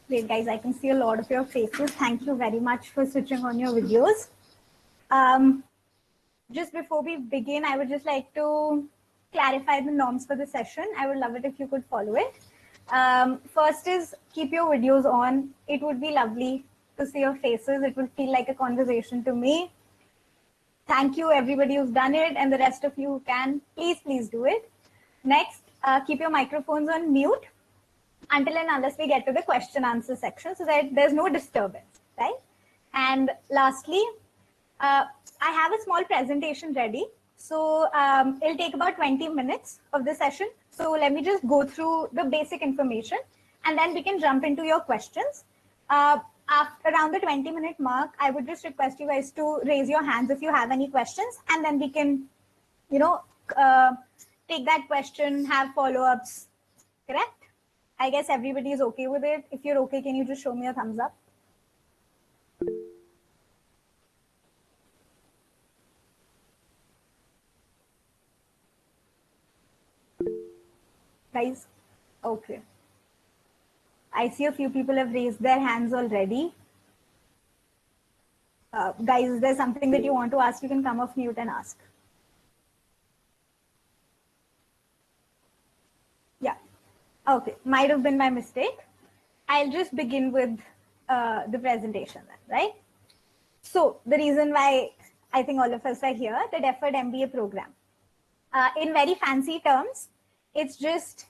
Great, guys. I can see a lot of your faces. Thank you very much for switching on your videos. Just before we begin, I would just like to clarify the norms for the session. I would love it if you could follow it. First is keep your videos on. It would be lovely to see your faces. It would feel like a conversation to me. Thank you, everybody who's done it, and the rest of you who can. Please do it. Next, keep your microphones on mute until and unless we get to the question answer section so that there's no disturbance, right? And lastly, I have a small presentation ready. So it'll take about 20 minutes of the session. So let me just go through the basic information and then we can jump into your questions. After around the 20-minute mark, I would just request you guys to raise your hands if you have any questions, and then we can, take that question, have follow-ups, correct? I guess everybody is okay with it. If you're okay, can you just show me a thumbs up? Guys, okay. I see a few people have raised their hands already. Guys, is there something that you want to ask? You can come off mute and ask. Yeah, okay, might have been my mistake. I'll just begin with the presentation then, right? So the reason why I think all of us are here, the Deferred MBA program. In very fancy terms, it's just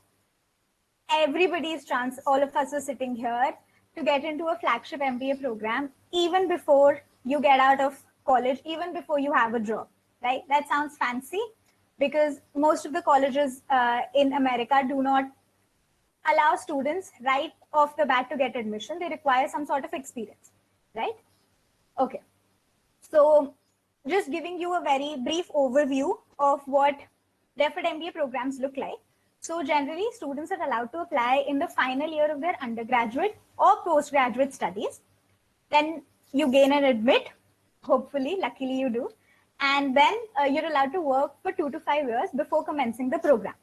everybody's chance, all of us are sitting here, to get into a flagship MBA program even before you get out of college, even before you have a job, right? That sounds fancy because most of the colleges in America do not allow students right off the bat to get admission. They require some sort of experience, right? Okay. So just giving you a very brief overview of what Deferred MBA programs look like. So generally, students are allowed to apply in the final year of their undergraduate or postgraduate studies. Then you gain an admit, hopefully, luckily you do. And then you're allowed to work for 2 to 5 years before commencing the program.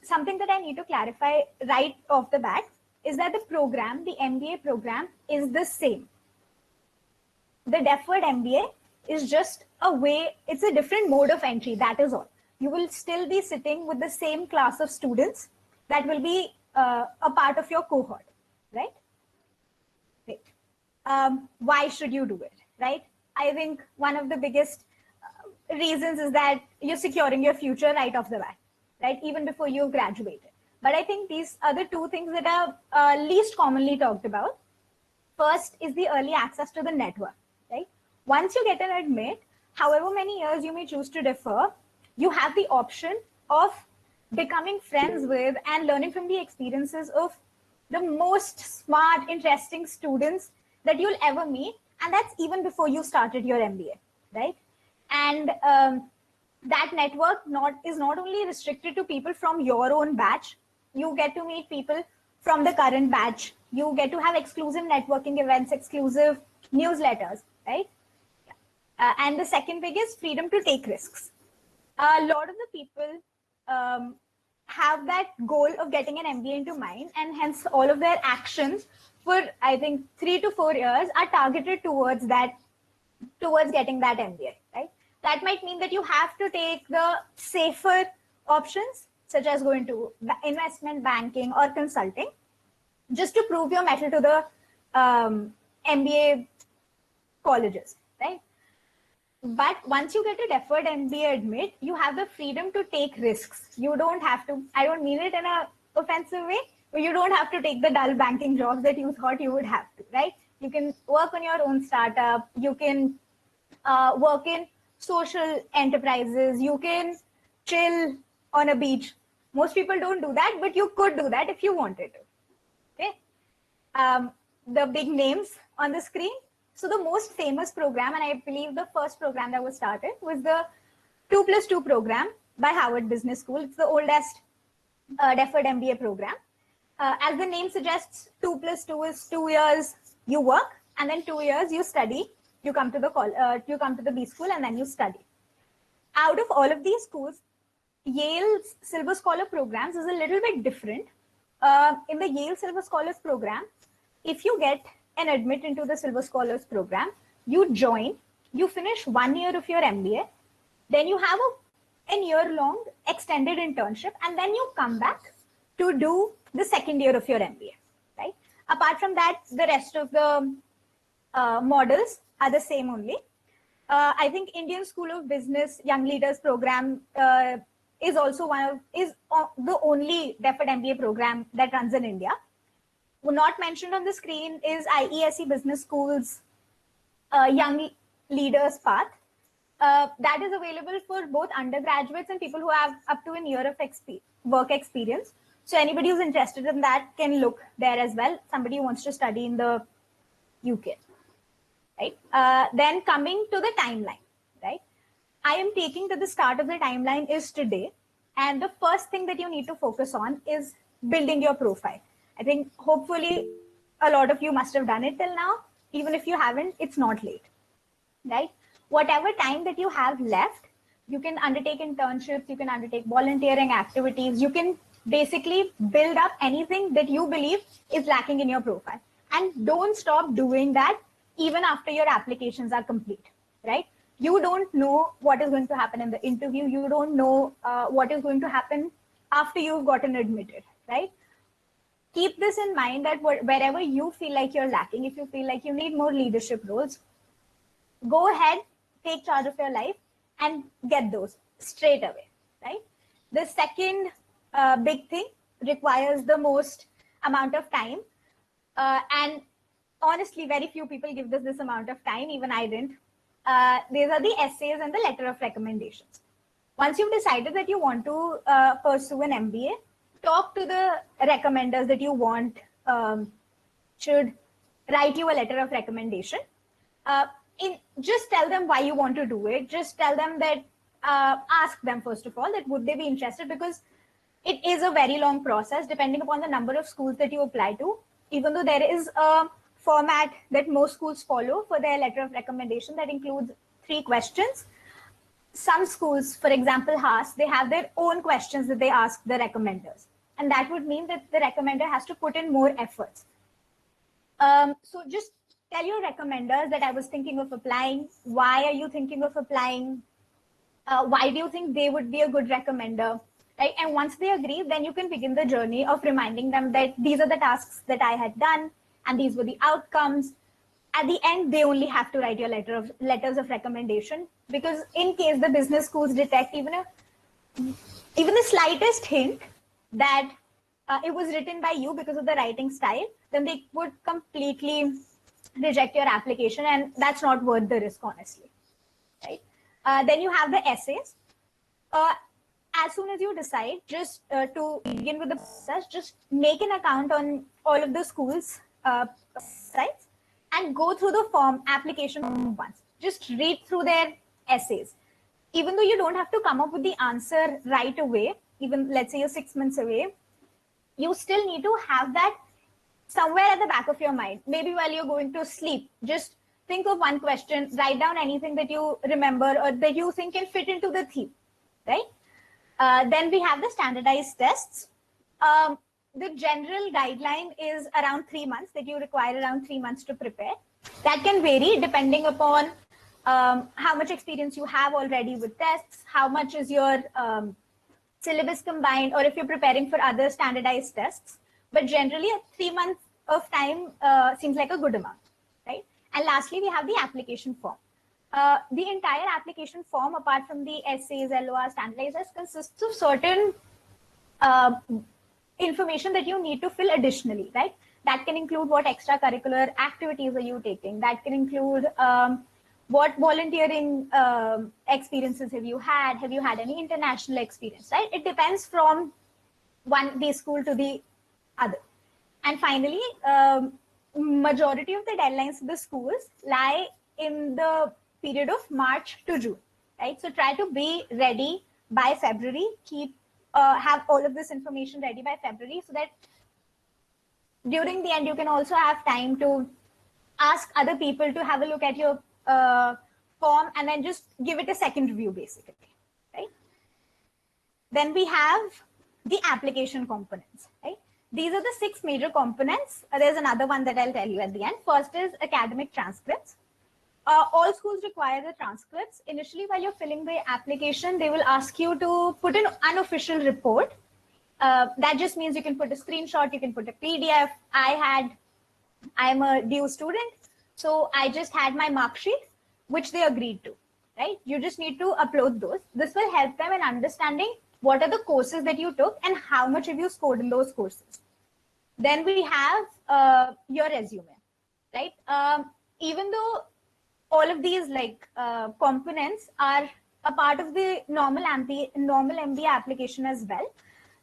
Something that I need to clarify right off the bat is that the program, the MBA program, is the same. The Deferred MBA is just a way, it's a different mode of entry, that is all. You will still be sitting with the same class of students that will be a part of your cohort, right? Great. Why should you do it, right? I think one of the biggest reasons is that you're securing your future right off the bat, right? Even before you've graduated. But I think these are the two things that are least commonly talked about. First is the early access to the network, right? Once you get an admit, however many years you may choose to defer, you have the option of becoming friends with and learning from the experiences of the most smart, interesting students that you'll ever meet. And that's even before you started your MBA, right? And that network is not only restricted to people from your own batch. You get to meet people from the current batch. You get to have exclusive networking events, exclusive newsletters, right? And the second big is freedom to take risks. A lot of the people have that goal of getting an MBA into mind, and hence all of their actions for, I think, 3 to 4 years are targeted towards getting that MBA, right? That might mean that you have to take the safer options, such as going to investment banking or consulting, just to prove your mettle to the MBA colleges, right? But once you get a Deferred MBA Admit, you have the freedom to take risks. You don't have to, I don't mean it in an offensive way, but you don't have to take the dull banking jobs that you thought you would have to, right? You can work on your own startup. You can work in social enterprises. You can chill on a beach. Most people don't do that, but you could do that if you wanted to, okay? The big names on the screen. So the most famous program, and I believe the first program that was started, was the 2+2 program by Harvard Business School. It's the oldest Deferred MBA program. As the name suggests, 2+2 is 2 years you work, and then 2 years you study. You come to the B school, and then you study. Out of all of these schools, Yale's Silver Scholar programs is a little bit different. in the Yale Silver Scholars Program, if you get an admit into the Silver Scholars Program, you join, you finish 1 year of your MBA, then you have a year-long extended internship, and then you come back to do the second year of your MBA, right? Apart from that, the rest of the models are the same only. I think Indian School of Business Young Leaders Program is also the only deferred MBA program that runs in India. Not mentioned on the screen is IESE Business School's Young Leaders Path. That is available for both undergraduates and people who have up to a year of work experience. So anybody who's interested in that can look there as well. Somebody who wants to study in the UK. Right. Then coming to the timeline, right? I am taking that the start of the timeline is today. And the first thing that you need to focus on is building your profile. I think hopefully a lot of you must have done it till now. Even if you haven't, it's not late, right? Whatever time that you have left, you can undertake internships, you can undertake volunteering activities, you can basically build up anything that you believe is lacking in your profile. And don't stop doing that even after your applications are complete, right? You don't know what is going to happen in the interview. You don't know what is going to happen after you've gotten admitted, right? Keep this in mind that wherever you feel like you're lacking, if you feel like you need more leadership roles, go ahead, take charge of your life and get those straight away, right? The second big thing requires the most amount of time. And honestly, very few people give this amount of time. Even I didn't. These are the essays and the letter of recommendations. Once you've decided that you want to pursue an MBA, talk to the recommenders that you want should write you a letter of recommendation. Just tell them why you want to do it. Just tell them that, ask them first of all that would they be interested, because it is a very long process depending upon the number of schools that you apply to. Even though there is a format that most schools follow for their letter of recommendation that includes 3 questions. Some schools, for example, Haas, they have their own questions that they ask the recommenders. And that would mean that the recommender has to put in more efforts. So just tell your recommenders that I was thinking of applying. Why are you thinking of applying? Why do you think they would be a good recommender? Right? And once they agree, then you can begin the journey of reminding them that these are the tasks that I had done and these were the outcomes. At the end, they only have to write your letters of recommendation, because in case the business schools detect even the slightest hint that it was written by you because of the writing style, then they would completely reject your application, and that's not worth the risk, honestly. Right? Then you have the essays. As soon as you decide, just to begin with the process, just make an account on all of the schools' sites and go through the application form once. Just read through their essays. Even though you don't have to come up with the answer right away, even let's say you're 6 months away, you still need to have that somewhere at the back of your mind. Maybe while you're going to sleep, just think of one question, write down anything that you remember or that you think can fit into the theme, right? Then we have the standardized tests. The general guideline is around 3 months, that you require around 3 months to prepare. That can vary depending upon how much experience you have already with tests, how much is your syllabus combined, or if you're preparing for other standardized tests. But generally, 3 months of time seems like a good amount, right? And lastly, we have the application form. The entire application form, apart from the essays, LOR, standardizers, consists of certain information that you need to fill additionally, right? That can include what extracurricular activities are you taking. That can include what volunteering experiences have you had? Have you had any international experience, right? It depends from the school to the other. And finally, majority of the deadlines of the schools lie in the period of March to June, right? So try to be ready by February. Have all of this information ready by February, so that during the end you can also have time to ask other people to have a look at your form and then just give it a second review, basically, right? Then we have the application components, right? these are the 6 major components. There's another one that I'll tell you at the end. First is academic transcripts. All schools require the transcripts. Initially, while you're filling the application, they will ask you to put an unofficial report. That just means you can put a screenshot, you can put a PDF. I'm a due student, so I just had my mark sheet, which they agreed to, right? You just need to upload those. This will help them in understanding what are the courses that you took and how much have you scored in those courses. Then we have your resume, right? Even though all of these components are a part of the normal MBA application as well,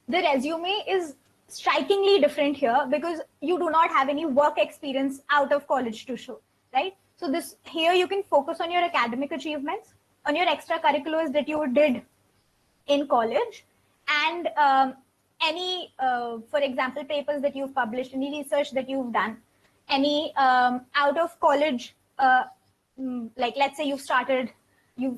the resume is strikingly different here because you do not have any work experience out of college to show, right? So here you can focus on your academic achievements, on your extracurriculars that you did in college, and any, for example, papers that you've published, any research that you've done, any out of college, like let's say you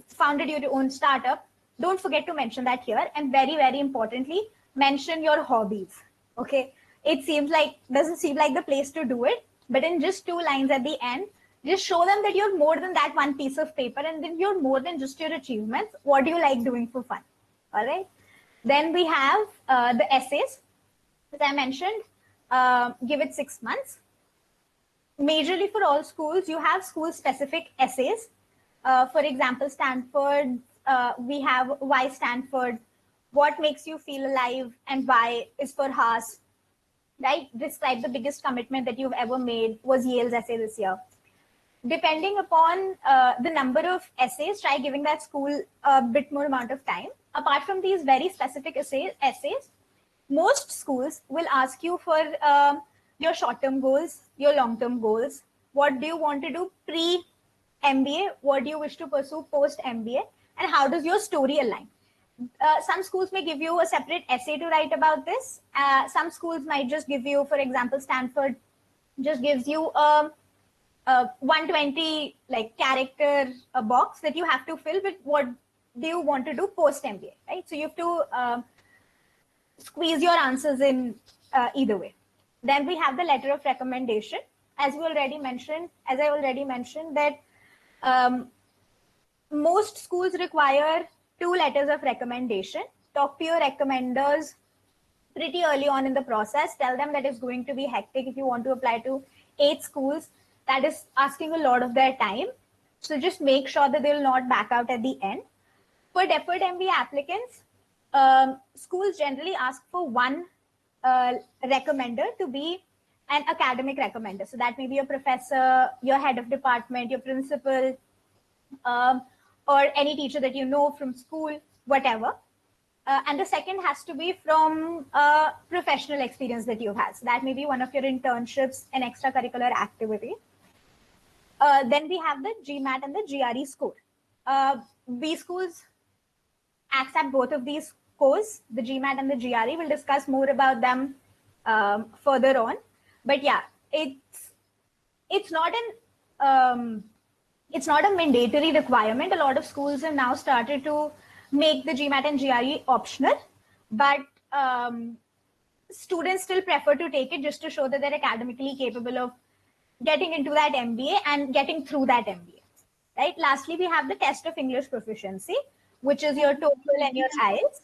founded your own startup. Don't forget to mention that here. And very, very importantly, mention your hobbies. Okay. Doesn't seem like the place to do it, but in just 2 lines at the end, just show them that you're more than that one piece of paper, and then you're more than just your achievements. What do you like doing for fun? All right. Then we have the essays. As I mentioned, give it 6 months. Majorly for all schools, you have school-specific essays. For example, Stanford, we have why Stanford, what makes you feel alive, and why is for Haas, right? Describe the biggest commitment that you've ever made, was Yale's essay this year. Depending upon the number of essays, try giving that school a bit more amount of time. Apart from these very specific essays, most schools will ask you for your short-term goals, your long-term goals. What do you want to do pre-MBA? What do you wish to pursue post-MBA? And how does your story align? Some schools may give you a separate essay to write about this. Some schools might just give you, for example, Stanford just gives you a 120 character box that you have to fill with what do you want to do post-MBA, right? So you have to squeeze your answers in either way. Then we have the letter of recommendation. As I already mentioned that most schools require 2 letters of recommendation. Talk to your recommenders pretty early on in the process. Tell them that it's going to be hectic if you want to apply to 8 schools. That is asking a lot of their time. So just make sure that they will not back out at the end. For deferred MBA applicants, schools generally ask for 1 recommender to be an academic recommender. So that may be your professor, your head of department, your principal, or any teacher that you know from school, whatever. And the second has to be from professional experience that you've had. So that may be one of your internships, an extracurricular activity. Then we have the GMAT and the GRE score. B schools accept both of these scores, the GMAT and the GRE. We'll discuss more about them further on. But yeah, it's not a mandatory requirement. A lot of schools have now started to make the GMAT and GRE optional, but students still prefer to take it just to show that they're academically capable of getting into that MBA and getting through that MBA, right? Lastly, we have the test of English proficiency, which is your TOEFL and your IELTS.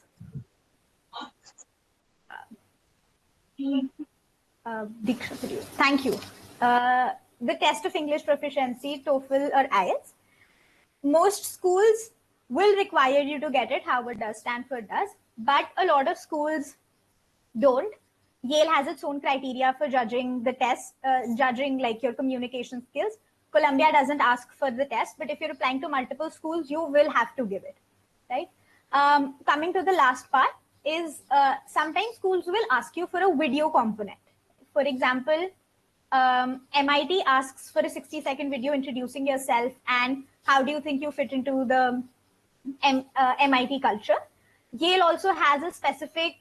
Thank you. The test of English proficiency, TOEFL or IELTS. Most schools will require you to get it. Harvard does, Stanford does, but a lot of schools don't. Yale has its own criteria for judging the test, judging your communication skills. Columbia doesn't ask for the test, but if you're applying to multiple schools, you will have to give it, right? Coming to the last part is sometimes schools will ask you for a video component. For example, MIT asks for a 60-second video introducing yourself and how do you think you fit into the MIT culture. Yale also has a specific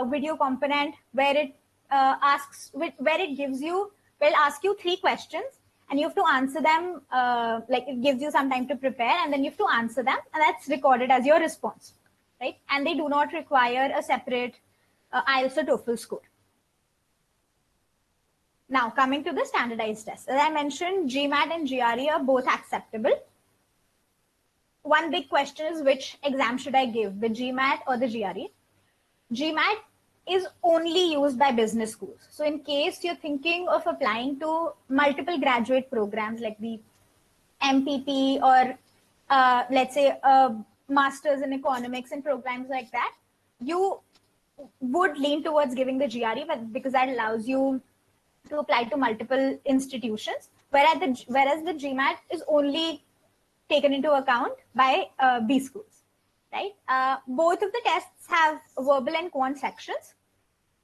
video component where it will ask you 3 questions and you have to answer them, it gives you some time to prepare and then you have to answer them and that's recorded as your response, right? And they do not require a separate IELTS or TOEFL score. Now, coming to the standardized tests. As I mentioned, GMAT and GRE are both acceptable. One big question is, which exam should I give, the GMAT or the GRE? GMAT is only used by business schools. So in case you're thinking of applying to multiple graduate programs like the MPP or let's say a master's in economics and programs like that, you would lean towards giving the GRE, but because that allows you to apply to multiple institutions, whereas the GMAT is only taken into account by B schools, right? Both of the tests have verbal and quant sections.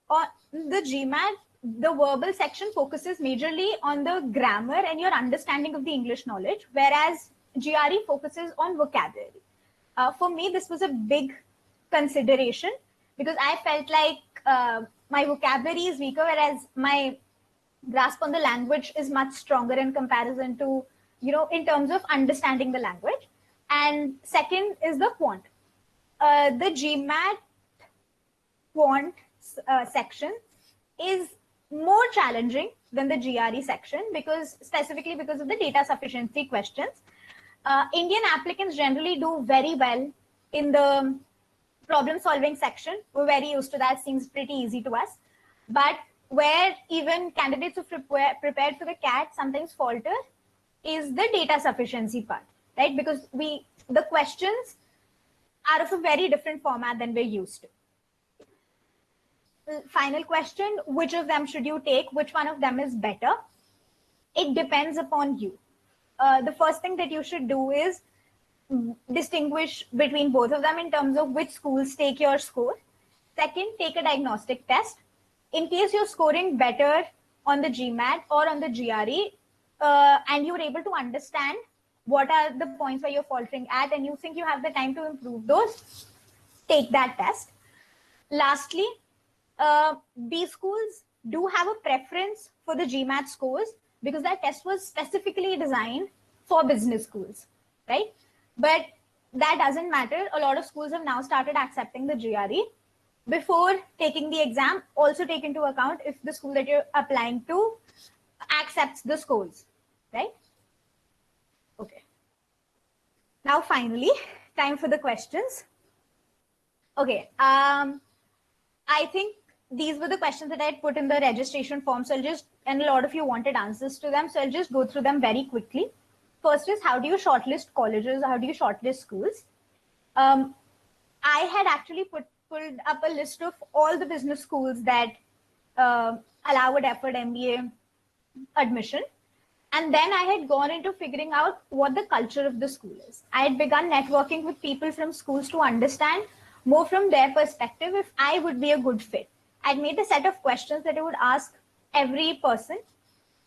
On the GMAT, the verbal section focuses majorly on the grammar and your understanding of the English knowledge, whereas GRE focuses on vocabulary. For me, this was a big consideration because I felt like my vocabulary is weaker, whereas my grasp on the language is much stronger in comparison to, in terms of understanding the language. And second is the quant. The GMAT quant section is more challenging than the GRE section specifically because of the data sufficiency questions. Indian applicants generally do very well in the problem solving section. We're very used to that, seems pretty easy to us. But where even candidates who prepared for the CAT sometimes falter is the data sufficiency part, right? Because the questions are of a very different format than we're used to. Final question, which of them should you take? Which one of them is better? It depends upon you. The first thing that you should do is distinguish between both of them in terms of which schools take your score. Second, take a diagnostic test. In case you're scoring better on the GMAT or on the GRE, and you're able to understand what are the points where you're faltering at, and you think you have the time to improve those, take that test. Lastly, B schools do have a preference for the GMAT scores because that test was specifically designed for business schools, right? But that doesn't matter. A lot of schools have now started accepting the GRE. Before taking the exam, also take into account if the school that you're applying to accepts the scores, right? Okay. Now, finally, time for the questions. Okay. I think these were the questions that I had put in the registration form. So and a lot of you wanted answers to them. So I'll just go through them very quickly. First is, how do you shortlist colleges? How do you shortlist schools? I had actually pulled up a list of all the business schools that allow a deferred MBA admission. And then I had gone into figuring out what the culture of the school is. I had begun networking with people from schools to understand more from their perspective if I would be a good fit. I'd made a set of questions that I would ask every person.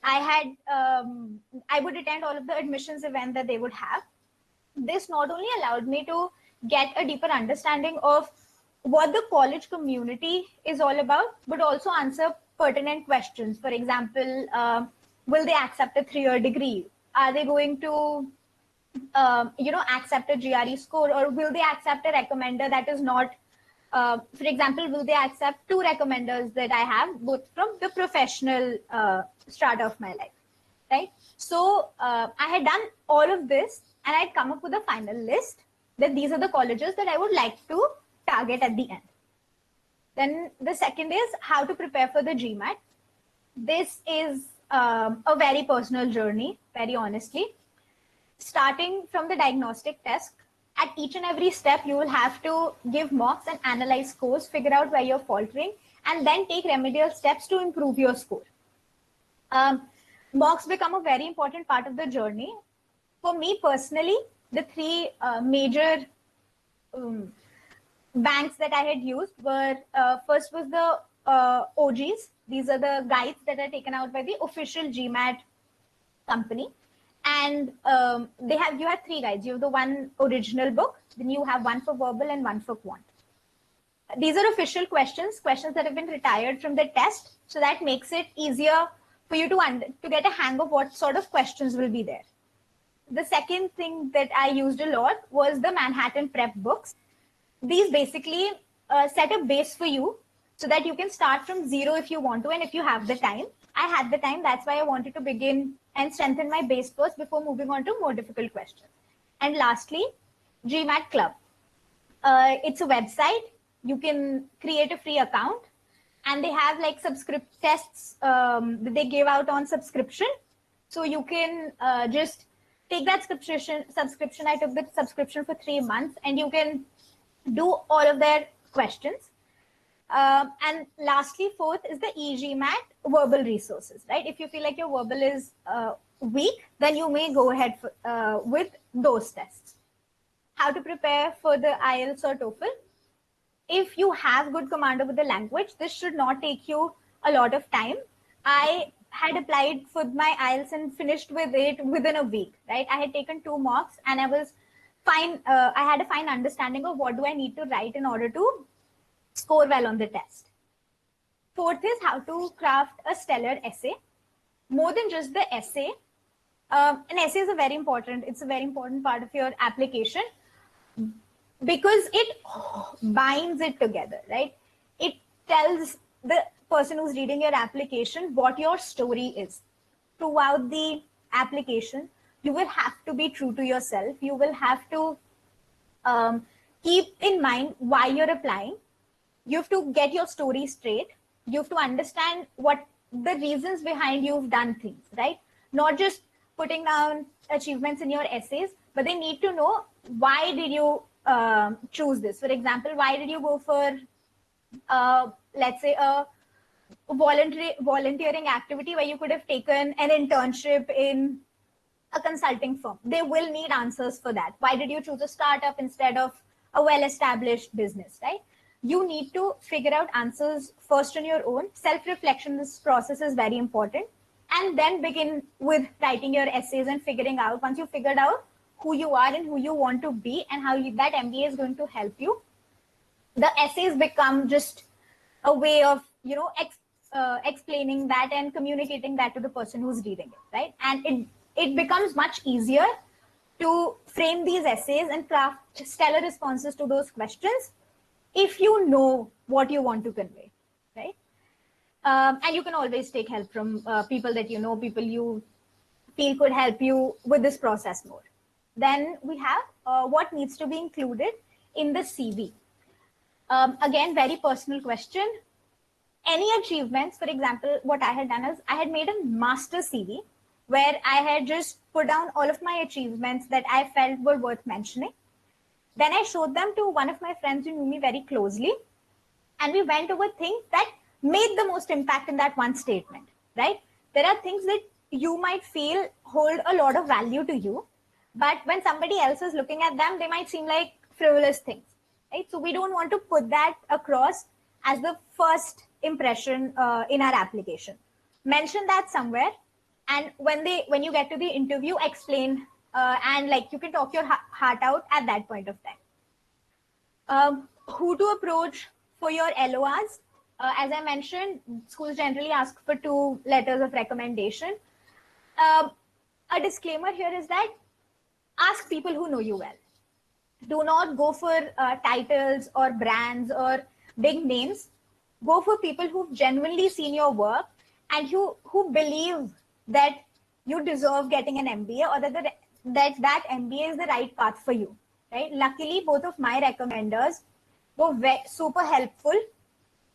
I would attend all of the admissions events that they would have. This not only allowed me to get a deeper understanding of what the college community is all about, but also answer pertinent questions. For example, will they accept a 3-year degree? Are they going to, accept a GRE score, or will they accept a recommender that is not, for example, will they accept 2 recommenders that I have, both from the professional strata of my life, right? So I had done all of this and I'd come up with a final list that these are the colleges that I would like to target at the end. Then the second is how to prepare for the GMAT. This is a very personal journey, very honestly. Starting from the diagnostic test, at each and every step, you will have to give mocks and analyze scores, figure out where you're faltering, and then take remedial steps to improve your score. Mocks become a very important part of the journey. For me personally, the 3 major banks that I had used were, first was the OGs. These are the guides that are taken out by the official GMAT company. And you have 3 guides. You have the one original book, then you have one for verbal and one for quant. These are official questions that have been retired from the test. So that makes it easier for you to get a hang of what sort of questions will be there. The second thing that I used a lot was the Manhattan Prep books. These basically set a base for you so that you can start from zero if you want to and if you have the time. I had the time, that's why I wanted to begin and strengthen my base first before moving on to more difficult questions. And lastly, GMAT Club. It's a website. You can create a free account, and they have like tests that they give out on subscription. So you can just take that subscription. I took the subscription for 3 months, and you can do all of their questions. And lastly, fourth is the eGMAT verbal resources, right? If you feel like your verbal is weak, then you may go ahead with those tests. How to prepare for the IELTS or TOEFL? If you have good command over the language, this should not take you a lot of time. I had applied for my IELTS and finished with it within a week, right? I had taken 2 mocks and I was fine. I had a fine understanding of what do I need to write in order to score well on the test. Fourth is how to craft a stellar essay. More than just the essay, an essay is it's a very important part of your application because it binds it together, right? It tells the person who's reading your application what your story is. Throughout the application, you will have to be true to yourself. You will have to keep in mind why you're applying. You have to get your story straight. You have to understand what the reasons behind you've done things, right? Not just putting down achievements in your essays, but they need to know why did you choose this. For example, why did you go for, let's say, a volunteering activity where you could have taken an internship in a consulting firm? They will need answers for that. Why did you choose a startup instead of a well-established business, right? You need to figure out answers first on your own. Self-reflection, this process is very important. And then begin with writing your essays and figuring out, once you figured out who you are and who you want to be and how that MBA is going to help you, the essays become just a way of, explaining that and communicating that to the person who's reading it, right? And it becomes much easier to frame these essays and craft stellar responses to those questions if you know what you want to convey, right? And you can always take help from people that you know, people you feel could help you with this process more. Then we have what needs to be included in the CV. Again, very personal question. Any achievements, for example, what I had done is I had made a master CV where I had just put down all of my achievements that I felt were worth mentioning. Then I showed them to one of my friends who knew me very closely, and we went over things that made the most impact in that one statement, right? There are things that you might feel hold a lot of value to you, but when somebody else is looking at them, they might seem like frivolous things, right? So we don't want to put that across as the first impression in our application. Mention that somewhere, and when you get to the interview, explain and like you can talk your heart out at that point of time. Who to approach for your LORs? As I mentioned, schools generally ask for 2 letters of recommendation. A disclaimer here is that ask people who know you well. Do not go for titles or brands or big names. Go for people who've genuinely seen your work and who believe that you deserve getting an MBA or that MBA is the right path for you, right? Luckily, both of my recommenders were super helpful.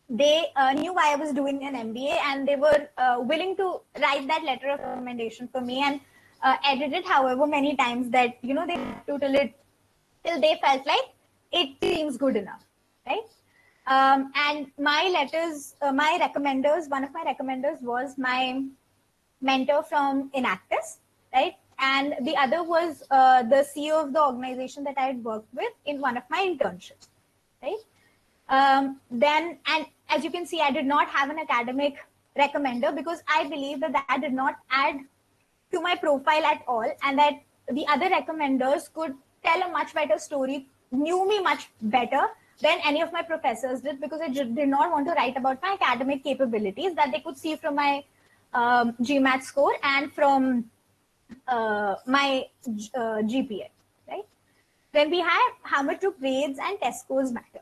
They knew why I was doing an MBA, and they were willing to write that letter of recommendation for me and edit it however many times that, they had to till they felt like it seems good enough, right? And my recommenders, one of my recommenders was my mentor from Enactus, right? And the other was the CEO of the organization that I had worked with in one of my internships, right? Then, and as you can see, I did not have an academic recommender because I believe that did not add to my profile at all, and that the other recommenders could tell a much better story, knew me much better than any of my professors did, because I did not want to write about my academic capabilities that they could see from my GMAT score and from my GPA, right? Then we have how much do grades and test scores matter.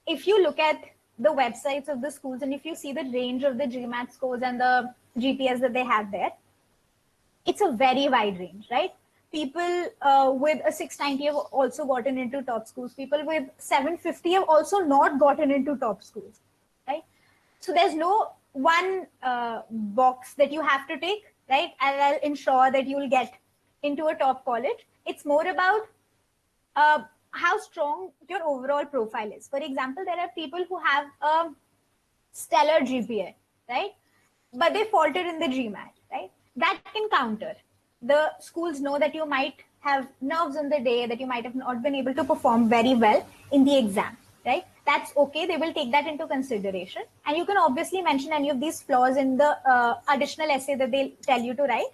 If you look at the websites of the schools and if you see the range of the GMAT scores and the GPAs that they have there, it's a very wide range, right? People with a 690 have also gotten into top schools. People with 750 have also not gotten into top schools, right? So there's no one box that you have to take, right? And I'll ensure that you'll get into a top college. It's more about how strong your overall profile is. For example, there are people who have a stellar GPA, right? But they faltered in the GMAT, right? That can counter. The schools know that you might have nerves on the day, that you might have not been able to perform very well in the exam, right? That's okay. They will take that into consideration. And you can obviously mention any of these flaws in the additional essay that they'll tell you to write.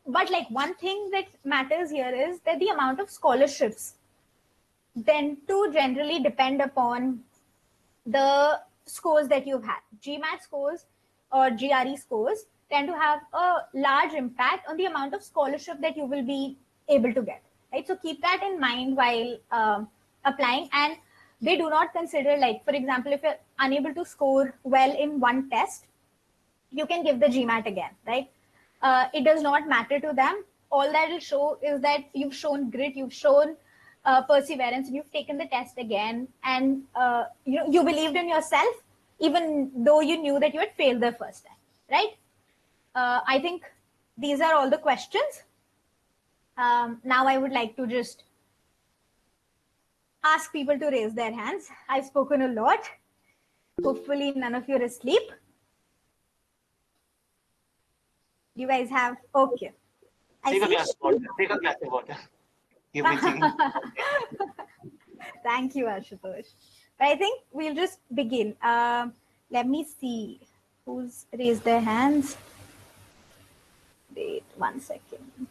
But like one thing that matters here is that the amount of scholarships tend to generally depend upon the scores that you've had. GMAT scores or GRE scores tend to have a large impact on the amount of scholarship that you will be able to get, right? So keep that in mind while applying. And they do not consider, like, for example, if you're unable to score well in one test, you can give the GMAT again, right? It does not matter to them. All that will show is that you've shown grit, you've shown perseverance, and you've taken the test again, and you believed in yourself, even though you knew that you had failed the first time, right? I think these are all the questions. Now I would like to just ask people to raise their hands. I've spoken a lot. Hopefully none of you are asleep. You guys have, okay. Take a glass of water. Take a glass of water. You've been taking... Thank you, Ashutosh. But I think we'll just begin. Let me see who's raised their hands. Wait 1 second.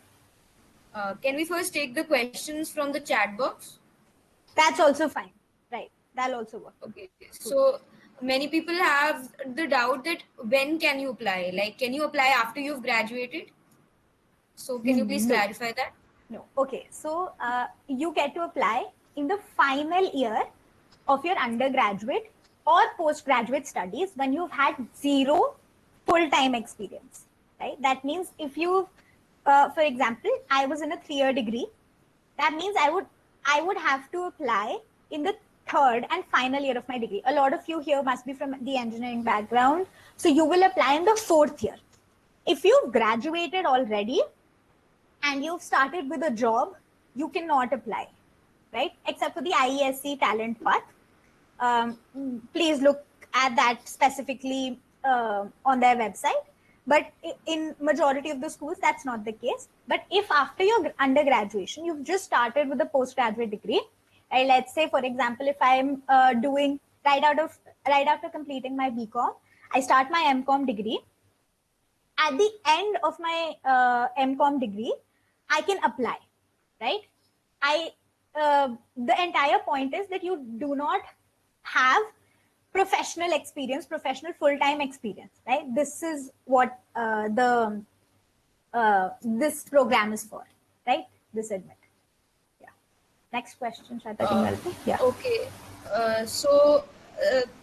Can we first take the questions from the chat box? That's also fine. Right. That'll also work. Okay. So many people have the doubt that when can you apply? Like, can you apply after you've graduated? So can you please clarify that? No. Okay. So you get to apply in the final year of your undergraduate or postgraduate studies when you've had 0 full-time experience, right? That means if you, for example, I was in a 3-year degree, that means I would have to apply in the 3rd and final year of my degree. A lot of you here must be from the engineering background. So you will apply in the 4th year. If you've graduated already and you've started with a job, you cannot apply, right? Except for the IESC talent path. Please look at that specifically on their website. But in majority of the schools, that's not the case. But if after your undergraduation, you've just started with a postgraduate degree, right? Let's say, for example, if I'm doing right after completing my BCom, I start my MCom degree. At the end of my MCom degree, I can apply, right? The entire point is that you do not have professional experience, professional full-time experience, right? This is what this program is for, right? This admit. Yeah. Next question, Shata. Yeah. Okay. So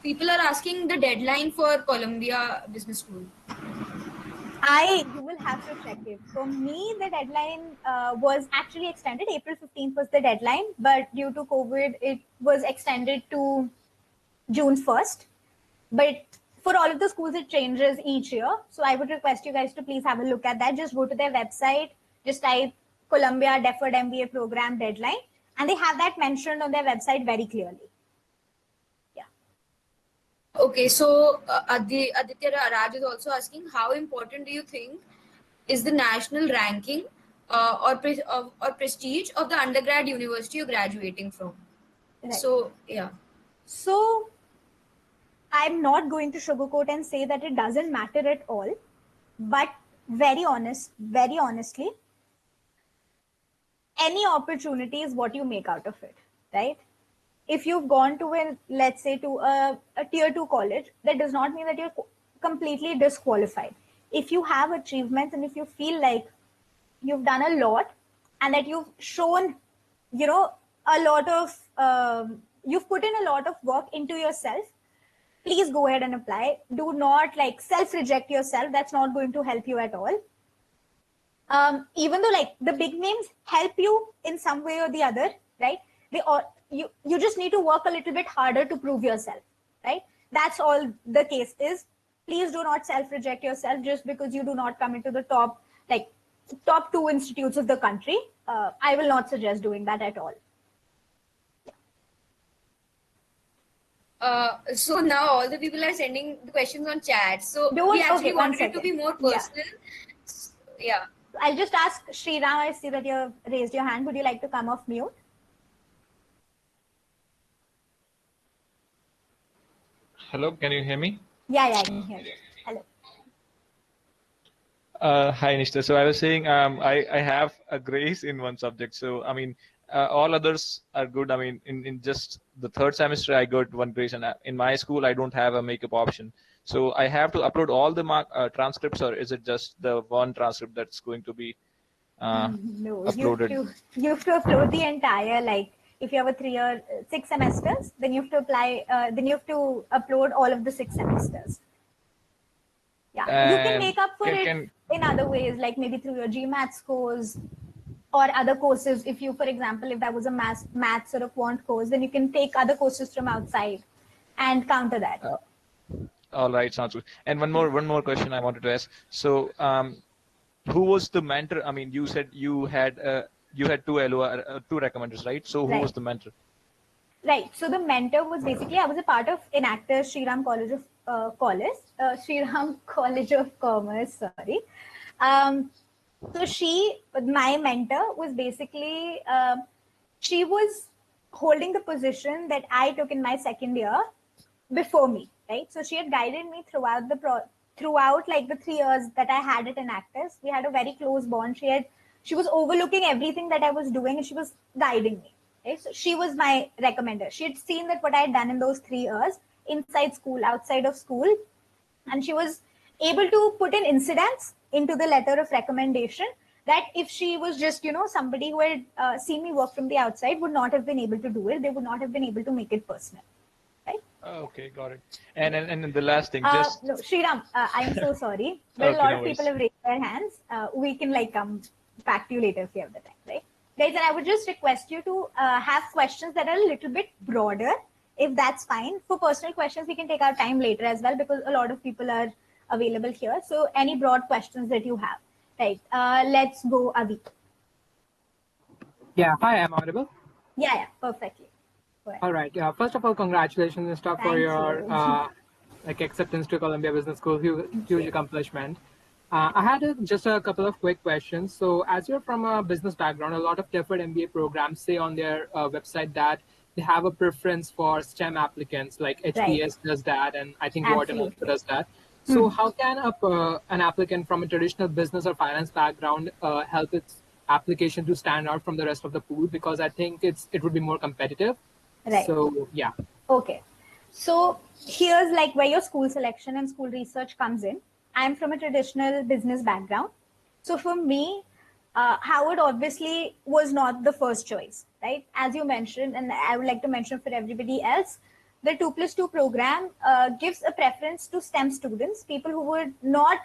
people are asking the deadline for Columbia Business School. You will have to check it. For me, the deadline was actually extended. April 15th was the deadline, but due to COVID, it was extended to June 1st. But for all of the schools, it changes each year. So I would request you guys to please have a look at that. Just go to their website, just type Columbia Deferred MBA Program deadline, and they have that mentioned on their website very clearly. Yeah. Okay, so Aditya Raj is also asking, how important do you think is the national ranking or prestige of the undergrad university you're graduating from? Right. So, yeah. So I'm not going to sugarcoat and say that it doesn't matter at all, but very honestly, any opportunity is what you make out of it, right? If you've gone to let's say to a tier 2 college, that does not mean that you're completely disqualified. If you have achievements and if you feel like you've done a lot and that you've shown, a lot of you've put in a lot of work into yourself, please go ahead and apply. Do not like self-reject yourself. That's not going to help you at all. Even though like the big names help you in some way or the other, right? You just need to work a little bit harder to prove yourself, right? That's all the case is. Please do not self-reject yourself just because you do not come into the top 2 institutes of the country. I will not suggest doing that at all. So now all the people are sending the questions on chat. So we actually wanted it to be more personal. Yeah. I'll just ask Sriram, I see that you have raised your hand. Would you like to come off mute? Hello, can you hear me? Yeah, I can hear you. Hello. Hi, Nishtha. So I was saying I have a grace in one subject. So, I mean, all others are good. I mean, in just the 3rd semester, I got 1 grace. And in my school, I don't have a makeup option. So I have to upload all the transcripts, or is it just the one transcript that's going to be uploaded? You have to upload the entire, like, if you have a 3-year, 6 semesters, then you have to apply, then you have to upload all of the 6 semesters. Yeah, you can make up for it in other ways, like maybe through your GMAT scores or other courses. If you, for example, if that was a maths or a quant course, then you can take other courses from outside and counter that. All right, sounds good. And one more question I wanted to ask. So, who was the mentor? I mean, you said you had 2 recommenders, right? So, who was the mentor? Right. So the mentor was basically, I was a part of Enactor Shriram College of Shriram College of Commerce. Sorry. So my mentor was basically, she was holding the position that I took in my 2nd year before me, right? So she had guided me throughout like the 3 years that I had at Enactus. We had a very close bond. She was overlooking everything that I was doing and she was guiding me. Okay? So she was my recommender. She had seen that what I had done in those 3 years, inside school, outside of school, and she was able to put in incidents into the letter of recommendation that if she was just, somebody who had seen me work from the outside would not have been able to do it. They would not have been able to make it personal. Right? Okay, got it. And the last thing, no, Sriram, I'm so sorry. But a lot of people have raised their hands. We can come back to you later if you have the time, right? Guys, and I would just request you to have questions that are a little bit broader, if that's fine. For personal questions, we can take our time later as well because a lot of people are available here. So any broad questions that you have, right? Let's go, Avi. Yeah, hi, I'm audible? Yeah, perfectly. All right. Yeah. First of all, congratulations and stuff for your acceptance to Columbia Business School. Huge accomplishment. I had just a couple of quick questions. So as you're from a business background, a lot of Deferred MBA programs say on their website that they have a preference for STEM applicants, like HBS does that, and I think Darden also does that. So how can an applicant from a traditional business or finance background help its application to stand out from the rest of the pool? Because I think it would be more competitive. Right. So, yeah. Okay. So here's where your school selection and school research comes in. I'm from a traditional business background. So for me, Howard obviously was not the first choice, right? As you mentioned, and I would like to mention for everybody else, the 2+2 program gives a preference to STEM students, people who would not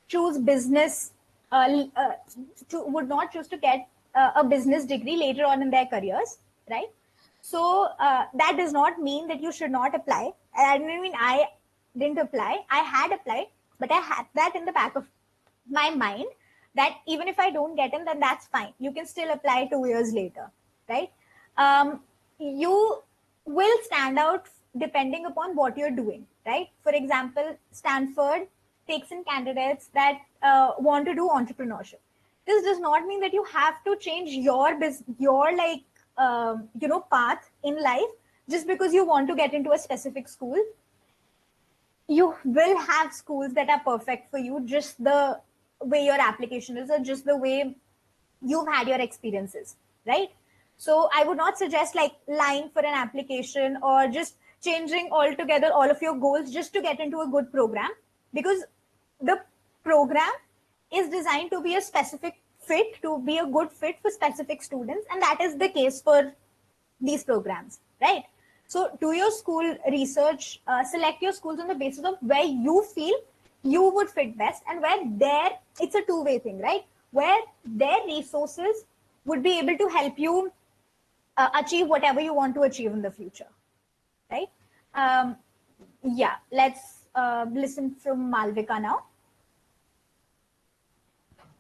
choose business, would not choose to get a business degree later on in their careers, right? So that does not mean that you should not apply. I mean, I didn't apply. I had applied, but I had that in the back of my mind that even if I don't get in, then that's fine. You can still apply 2 years later, right? You will stand out depending upon what you're doing, right? For example, Stanford takes in candidates that want to do entrepreneurship. This does not mean that you have to change your path in life just because you want to get into a specific school. You will have schools that are perfect for you, just the way your application is or just the way you've had your experiences, right? So I would not suggest lying for an application or just changing altogether all of your goals just to get into a good program, because the program is designed to be a specific fit, to be a good fit for specific students, and that is the case for these programs, right? So do your school research, select your schools on the basis of where you feel you would fit best, and where it's a two-way thing, right? Where their resources would be able to help you achieve whatever you want to achieve in the future, right? Yeah, let's listen from Malvika now.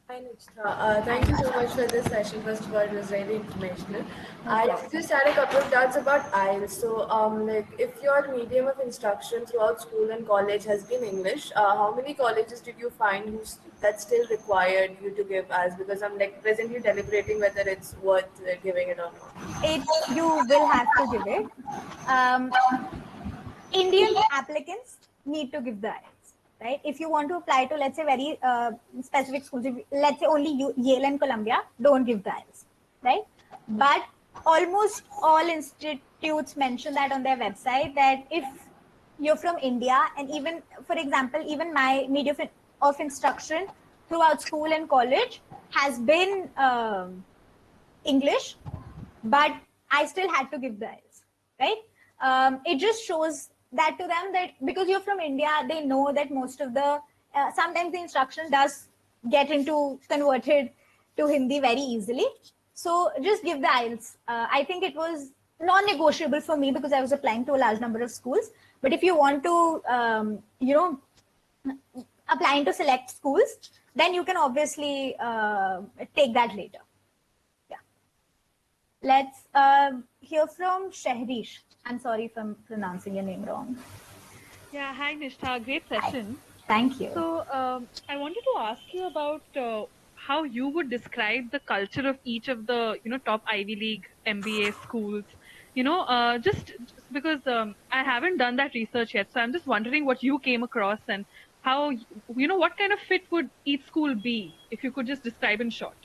Hi, Nishtha. Thank you so much for this session. First of all, it was very informational. I just had a couple of doubts about IELTS. So, like, if your medium of instruction throughout school and college has been English, how many colleges did you find that still required you to give IELTS? Because I'm like presently deliberating whether it's worth giving it or not. You will have to give it. Indian applicants need to give the IELTS, right? If you want to apply to, let's say, very specific schools, let's say only Yale and Columbia, don't give the IELTS, right? But almost all institutes mention that on their website, that if you're from India, and even, for example, even my medium of instruction throughout school and college has been English, but I still had to give the IELTS, right? It just shows that to them, that because you're from India, they know that most of the, sometimes the instruction does get into converted to Hindi very easily. So just give the IELTS. I think it was non-negotiable for me because I was applying to a large number of schools. But if you want to, you know, apply into select schools, then you can obviously take that later. Yeah. Let's hear from Shahrish. I'm sorry if I'm pronouncing your name wrong. Yeah, hi Nishtha, great session. Hi. Thank you. So I wanted to ask you about how you would describe the culture of each of the top Ivy League MBA schools. Just because I haven't done that research yet, so I'm just wondering what you came across and how what kind of fit would each school be, if you could just describe in short.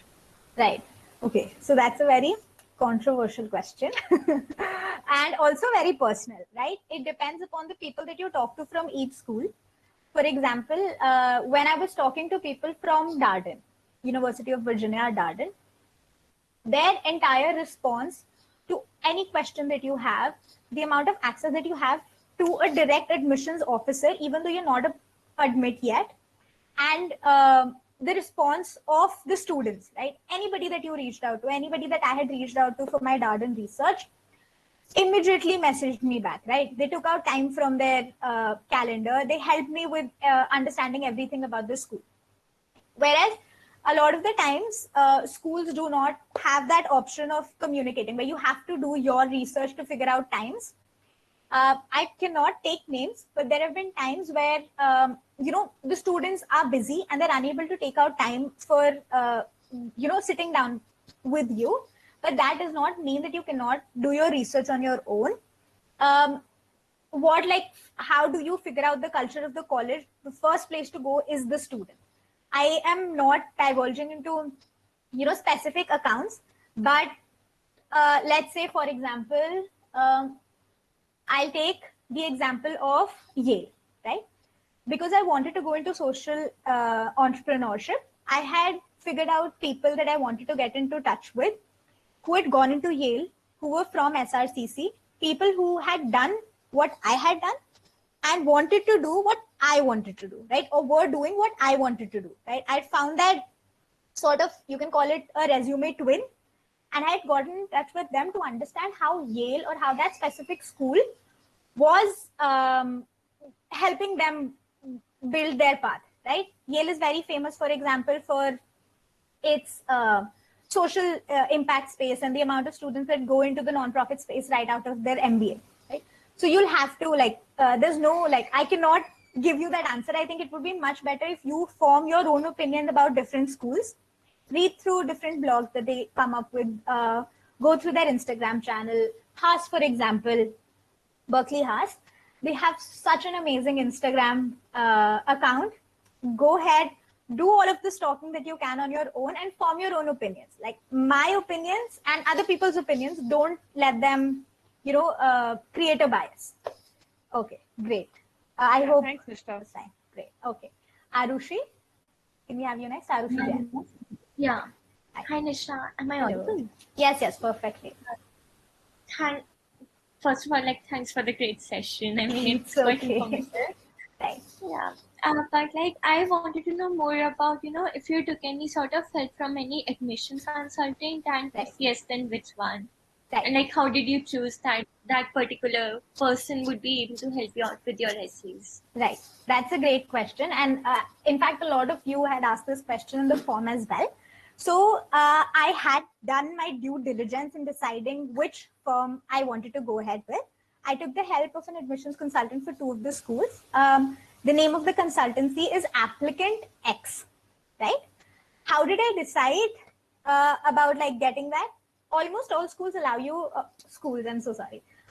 Right. Okay. So that's a very controversial question and also very personal, right? It depends upon the people that you talk to from each school. For example, when I was talking to people from Darden, University of Virginia, Darden, their entire response to any question that you have, the amount of access that you have to a direct admissions officer, even though you're not a admit yet, and the response of the students, right? Anybody that you reached out to, anybody that I had reached out to for my Darden research, immediately messaged me back, right? They took out time from their calendar. They helped me with understanding everything about the school. Whereas a lot of the times, schools do not have that option of communicating, where you have to do your research to figure out times. I cannot take names, but there have been times where, the students are busy and they're unable to take out time for, sitting down with you. But that does not mean that you cannot do your research on your own. How do you figure out the culture of the college? The first place to go is the student. I am not divulging into, specific accounts, but let's say, for example, I'll take the example of Yale, right? Because I wanted to go into social entrepreneurship, I had figured out people that I wanted to get into touch with who had gone into Yale, who were from SRCC, people who had done what I had done and wanted to do what I wanted to do, right? Or were doing what I wanted to do, right? I found that sort of, you can call it a resume twin. And I had gotten in touch with them to understand how Yale or how that specific school was helping them build their path, right? Yale is very famous, for example, for its social impact space and the amount of students that go into the nonprofit space right out of their MBA, right? So you'll have to there's no, I cannot give you that answer. I think it would be much better if you form your own opinion about different schools. Read through different blogs that they come up with, go through their Instagram channel. Haas, for example, Berkeley Haas, they have such an amazing Instagram account. Go ahead, do all of the stalking that you can on your own and form your own opinions. Like my opinions and other people's opinions, don't let them, create a bias. Okay, great. I hope. Thanks, Nishtha. Great. Okay. Arushi, can we have you next? Arushi Jain. Yeah. Hi, Nishtha. Am I audible? Yes, perfectly. First first of all, like, thanks for the great session. I mean, it's quite informative. Thanks. Yeah. But like, I wanted to know more about, if you took any sort of help from any admissions consultant, and if yes, then which one? And like, how did you choose that particular person would be able to help you out with your essays? Right. That's a great question. And in fact, a lot of you had asked this question in the form as well. So I had done my due diligence in deciding which firm I wanted to go ahead with. I took the help of an admissions consultant for 2 of the schools. The name of the consultancy is Applicant-X, right? How did I decide about like getting that? Almost all schools allow you,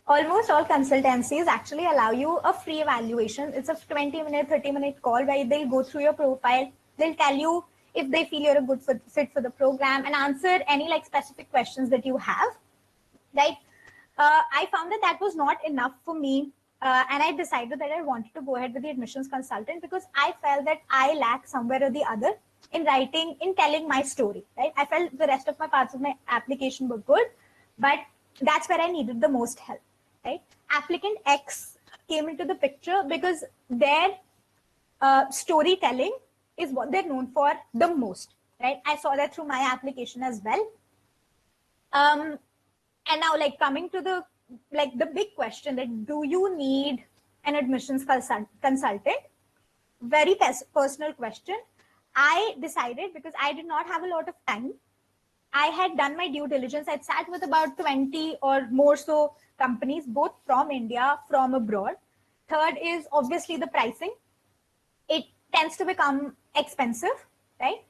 almost all consultancies actually allow you a free evaluation. It's a 20-minute, 30-minute call where they'll go through your profile. They'll tell you if they feel you're a good fit for the program and answer any like specific questions that you have, right? I found that was not enough for me. And I decided that I wanted to go ahead with the admissions consultant because I felt that I lacked somewhere or the other in writing, in telling my story, right? I felt the rest of my parts of my application were good, but that's where I needed the most help, right? Applicant-X came into the picture because their storytelling is what they're known for the most, right? I saw that through my application as well. And now like coming to the big question that do you need an admissions consultant? Very personal question. I decided because I did not have a lot of time. I had done my due diligence. I'd sat with about 20 or more so companies, both from India, from abroad. Third is obviously the pricing. It tends to become expensive, right?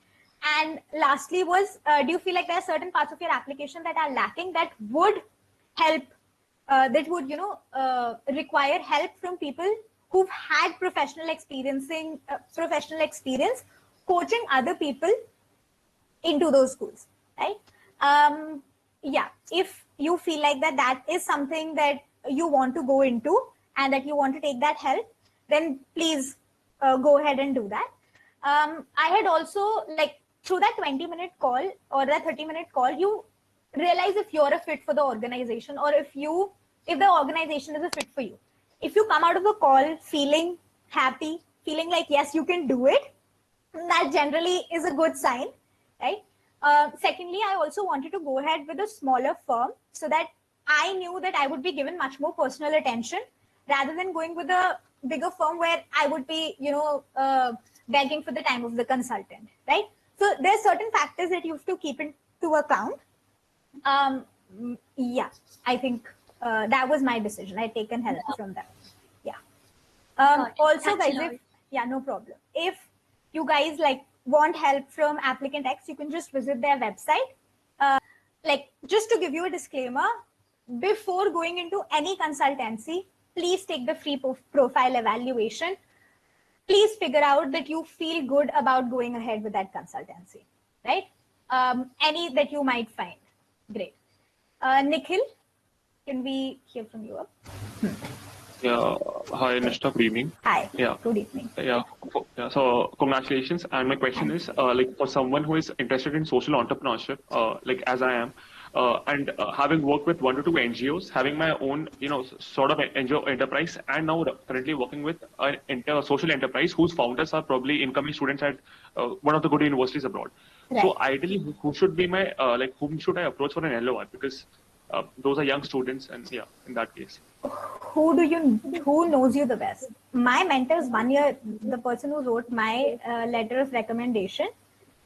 And lastly was, do you feel like there are certain parts of your application that are lacking that would help, that would, require help from people who've had professional experience coaching other people into those schools, right? Yeah, if you feel like that is something that you want to go into and that you want to take that help, then please go ahead and do that. I had also, like, through that 20-minute call or that 30-minute call, you realize if you're a fit for the organization or if the organization is a fit for you. If you come out of the call feeling happy, feeling like, yes, you can do it, that generally is a good sign, right? Secondly, I also wanted to go ahead with a smaller firm so that I knew that I would be given much more personal attention rather than going with a bigger firm where I would be, begging for the time of the consultant, right? So there's certain factors that you have to keep into account. Yeah, I think that was my decision. I'd taken help from that. Yeah. Also, guys, no problem. If you guys want help from Applicant-X, you can just visit their website. Just to give you a disclaimer, before going into any consultancy, please take the free profile evaluation. Please figure out that you feel good about going ahead with that consultancy, right? Any that you might find. Great. Nikhil, can we hear from you? Yeah. Hi, Nishtha. Good evening. Hi. Yeah. Good evening. Yeah. So congratulations. And my question is, for someone who is interested in social entrepreneurship, as I am, and having worked with 1 to 2 NGOs, having my own, sort of NGO enterprise, and now currently working with a social enterprise whose founders are probably incoming students at one of the good universities abroad. Right. So ideally, who should be my, whom should I approach for an LOI? Because those are young students, and yeah, in that case. Who knows you the best? My mentor is 1 year, the person who wrote my letter of recommendation,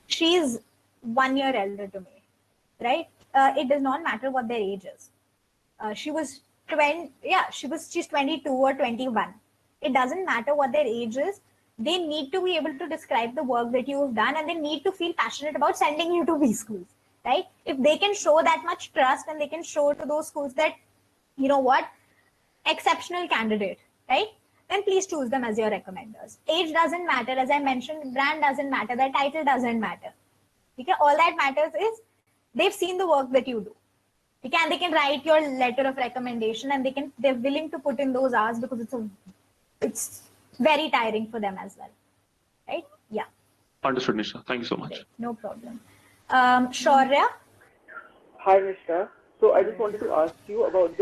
she's 1 year elder to me, right? It does not matter what their age is. She's 22 or 21. It doesn't matter what their age is. They need to be able to describe the work that you have done, and they need to feel passionate about sending you to these schools, right? If they can show that much trust and they can show to those schools that, you know what, exceptional candidate, right? Then please choose them as your recommenders. Age doesn't matter. As I mentioned, brand doesn't matter. Their title doesn't matter. Okay? All that matters is they've seen the work that you do. Okay? And they can write your letter of recommendation, and they're willing to put in those hours because it's very tiring for them as well. Right? Yeah. Understood, Nishtha. Thank you so much. Great. No problem. Shaurya? Hi, Nishtha. So I just wanted to ask you about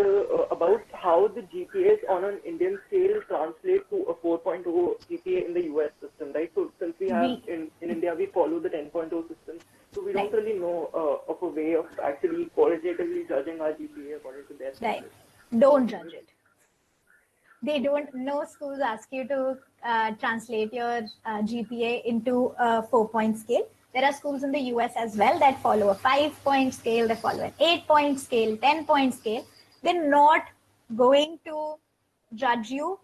about how the GPAs on an Indian scale translate to a 4.0 GPA in the US system, right? So since we have in India, we follow the 10.0 system, so we don't really know of a way of actually qualitatively judging our GPA according to their standards. Don't judge it. They don't. No schools ask you to translate your GPA into a 4-point scale. There are schools in the US as well that follow a 5-point scale, they follow an 8-point scale, 10-point scale. They're not going to judge you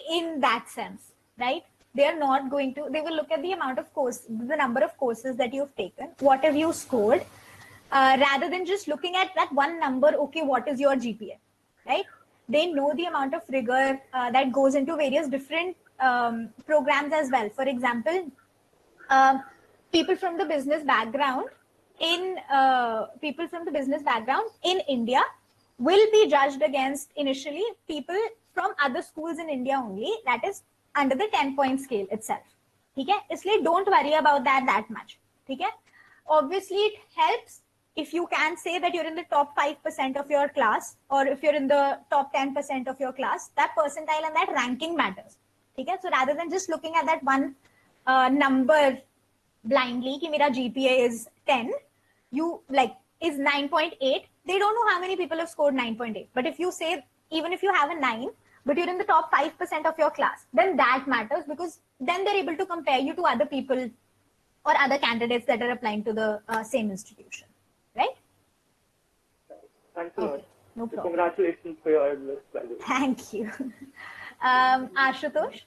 in that sense, right? They're not going to, they will look at the amount of course, the number of courses that you've taken, what have you scored, rather than just looking at that one number, okay, what is your GPA, right? They know the amount of rigor that goes into various different programs as well. For example, people from the business background in India will be judged against initially people from other schools in India only, that is under the 10-point scale itself. Okay? Isliye don't worry about that much. Okay? Obviously, it helps if you can say that you're in the top 5% of your class, or if you're in the top 10% of your class, that percentile and that ranking matters. Okay? So rather than just looking at that one number blindly, ki mera GPA is 10, you like is 9.8, they don't know how many people have scored 9.8. But if you say, even if you have a 9, but you're in the top 5% of your class, then that matters, because then they're able to compare you to other people or other candidates that are applying to the same institution, right? Thanks a lot. No problem. Congratulations for your list value. Thank you. Ashutosh?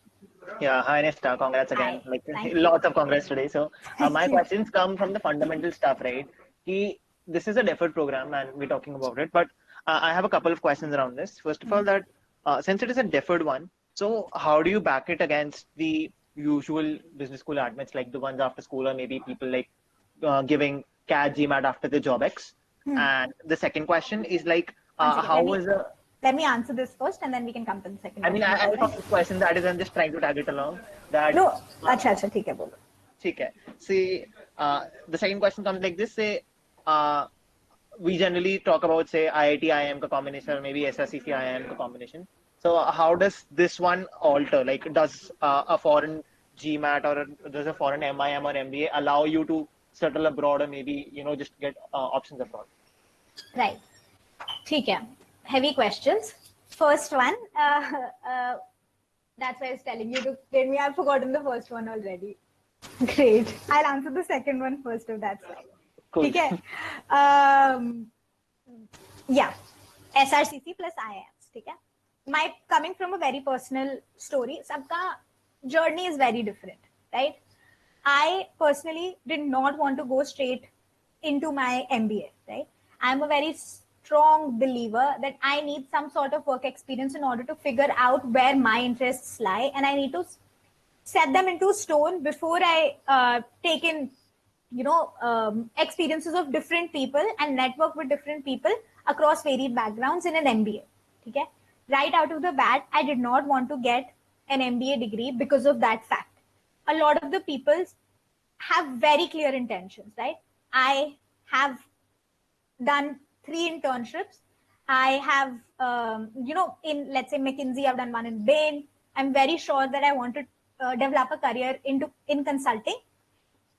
Yeah, hi Nishtha, congrats again. Hi. Like Thank lots of congrats today. So my you. questions come from the fundamental stuff, right? This is a deferred program and we're talking about it, but I have a couple of questions around this. First of all, that since it is a deferred one, so how do you back it against the usual business school admits, like the ones after school, or maybe people like giving CAT, GMAT after the JobX? And the second question is like, let me answer this first, and then we can come to the second. I mean, I have a couple of questions. That is, I'm just trying to tag it along. That no, acha, theek hai, bolo. Theek hai. See, the second question comes like this. Say, we generally talk about, say, IIT IIM ka combination, or maybe SRCC IIM ka combination. So how does this one alter? Like, does a foreign GMAT or does a foreign MIM or MBA allow you to settle abroad, or maybe, you know, just get options abroad? Right. Theek hai. Heavy questions. First one, that's why I was telling you to tell me. I've forgotten the first one already. Great. I'll answer the second one first, if that's right. Cool. Okay. Yeah. SRCC plus IIMs. Okay. My coming from a very personal story, sabka journey is very different, right? I personally did not want to go straight into my MBA, right? I'm a very strong believer that I need some sort of work experience in order to figure out where my interests lie, and I need to set them into stone before I take in, you know, experiences of different people and network with different people across varied backgrounds in an MBA. Okay? Right out of the bat, I did not want to get an MBA degree because of that fact. A lot of the people have very clear intentions, right? I have done 3 internships. I have, you know, in, let's say, McKinsey, I've done one in Bain. I'm very sure that I want to develop a career in consulting.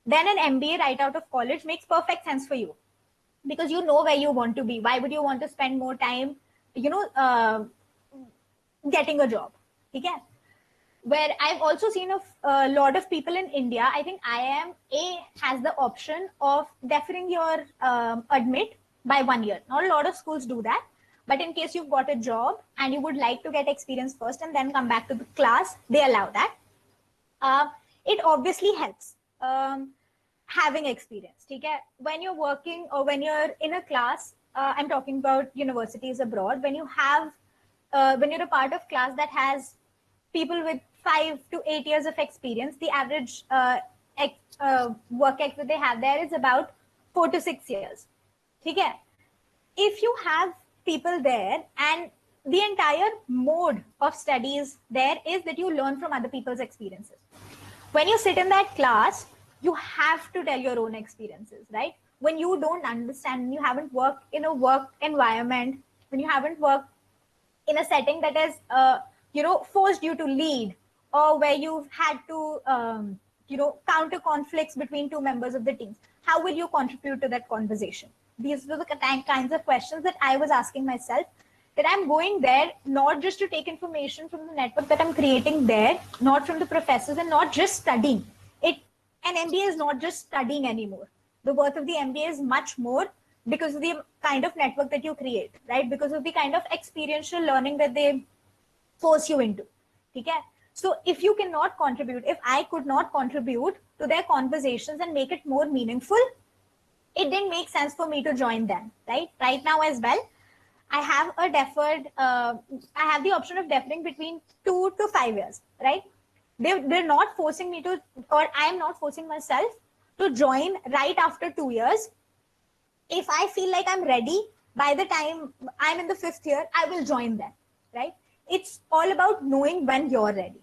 Then an MBA right out of college makes perfect sense for you, because you know where you want to be. Why would you want to spend more time, you know, getting a job? Okay? Where I've also seen a lot of people in India, I think IIM has the option of deferring your admit by 1 year. Not a lot of schools do that, but in case you've got a job and you would like to get experience first and then come back to the class, they allow that. It obviously helps having experience. Okay? When you're working or when you're in a class, I'm talking about universities abroad, when you have, when you're a part of class that has people with 5 to 8 years of experience, the average work exit they have there is about 4 to 6 years. Okay? If you have people there, and the entire mode of studies there is that you learn from other people's experiences. When you sit in that class, you have to tell your own experiences, right? when you don't understand, you haven't worked in a work environment, when you haven't worked in a setting that has, forced you to lead, or where you've had to, counter conflicts between two members of the team, how will you contribute to that conversation? These are the kinds of questions that I was asking myself, that I'm going there not just to take information from the network that I'm creating there, not from the professors, and not just studying. An MBA is not just studying anymore. The worth of the MBA is much more because of the kind of network that you create, right? Because of the kind of experiential learning that they force you into. Okay? So if you cannot contribute, if I could not contribute to their conversations and make it more meaningful, it didn't make sense for me to join them, right? Right now as well, I have a deferred, I have the option of deferring between 2 to 5 years, right? They're not forcing me to, or I am not forcing myself to join right after 2 years. If I feel like I'm ready, by the time I'm in the 5th year, I will join them, right? It's all about knowing when you're ready.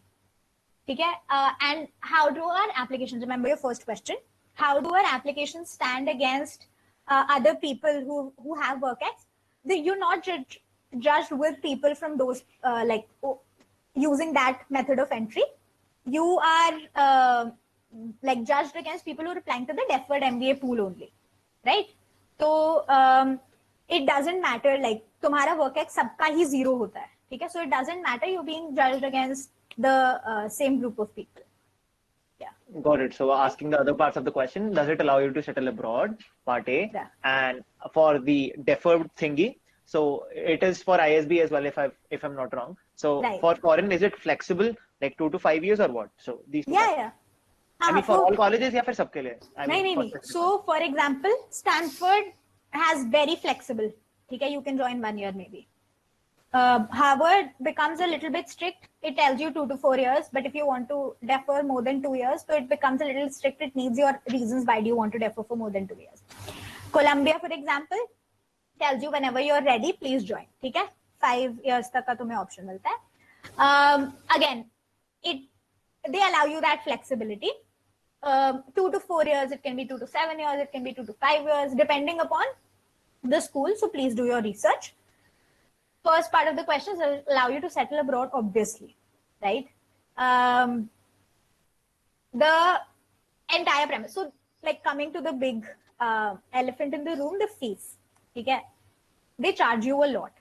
Okay? And how do our applications, remember your first question, how do our applications stand against other people who have WorkX? You're not judged with people from those, using that method of entry. You are judged against people who are applying to the deferred MBA pool only, right? So it doesn't matter, like तुम्हारा WorkX सबका ही 0 होता है, ठीक है? So it doesn't matter, you're being judged against the same group of people. Yeah. Got it. So asking the other parts of the question, does it allow you to settle abroad? Part A. Yeah. And for the deferred thingy, so it is for ISB as well, if I'm not wrong. So right. For foreign, is it flexible, like 2 to 5 years or what? So these two. Yeah. I mean, for all colleges, या फिर सबके लिए? No. So for example, Stanford has very flexible. Okay, you can join 1 year maybe. Harvard becomes a little bit strict. It tells you 2 to 4 years, but if you want to defer more than 2 years, so it becomes a little strict. It needs your reasons why do you want to defer for more than 2 years. Columbia, for example, tells you whenever you're ready, please join. Okay, 5 years तक का तुम्हें option मिलता है. Again, they allow you that flexibility. 2 to 4 years, it can be 2 to 7 years, it can be 2 to 5 years, depending upon the school. So please do your research. First part of the questions allow you to settle abroad, obviously, right? The entire premise. So, like coming to the big elephant in the room, the fees. Okay? They charge you a lot.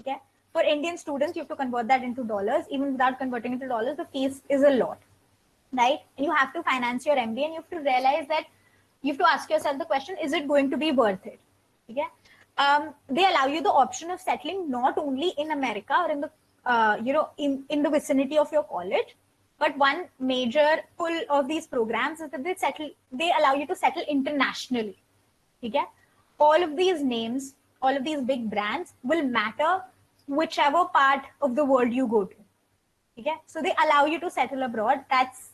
Okay? For Indian students, you have to convert that into dollars. Even without converting into dollars, the fees is a lot, right? And you have to finance your MBA, and you have to realize that you have to ask yourself the question: is it going to be worth it? Okay? They allow you the option of settling not only in America or in the in the vicinity of your college, but one major pull of these programs is that they allow you to settle internationally. Okay? All of these names, all of these big brands will matter whichever part of the world you go to. Okay? So they allow you to settle abroad. That's,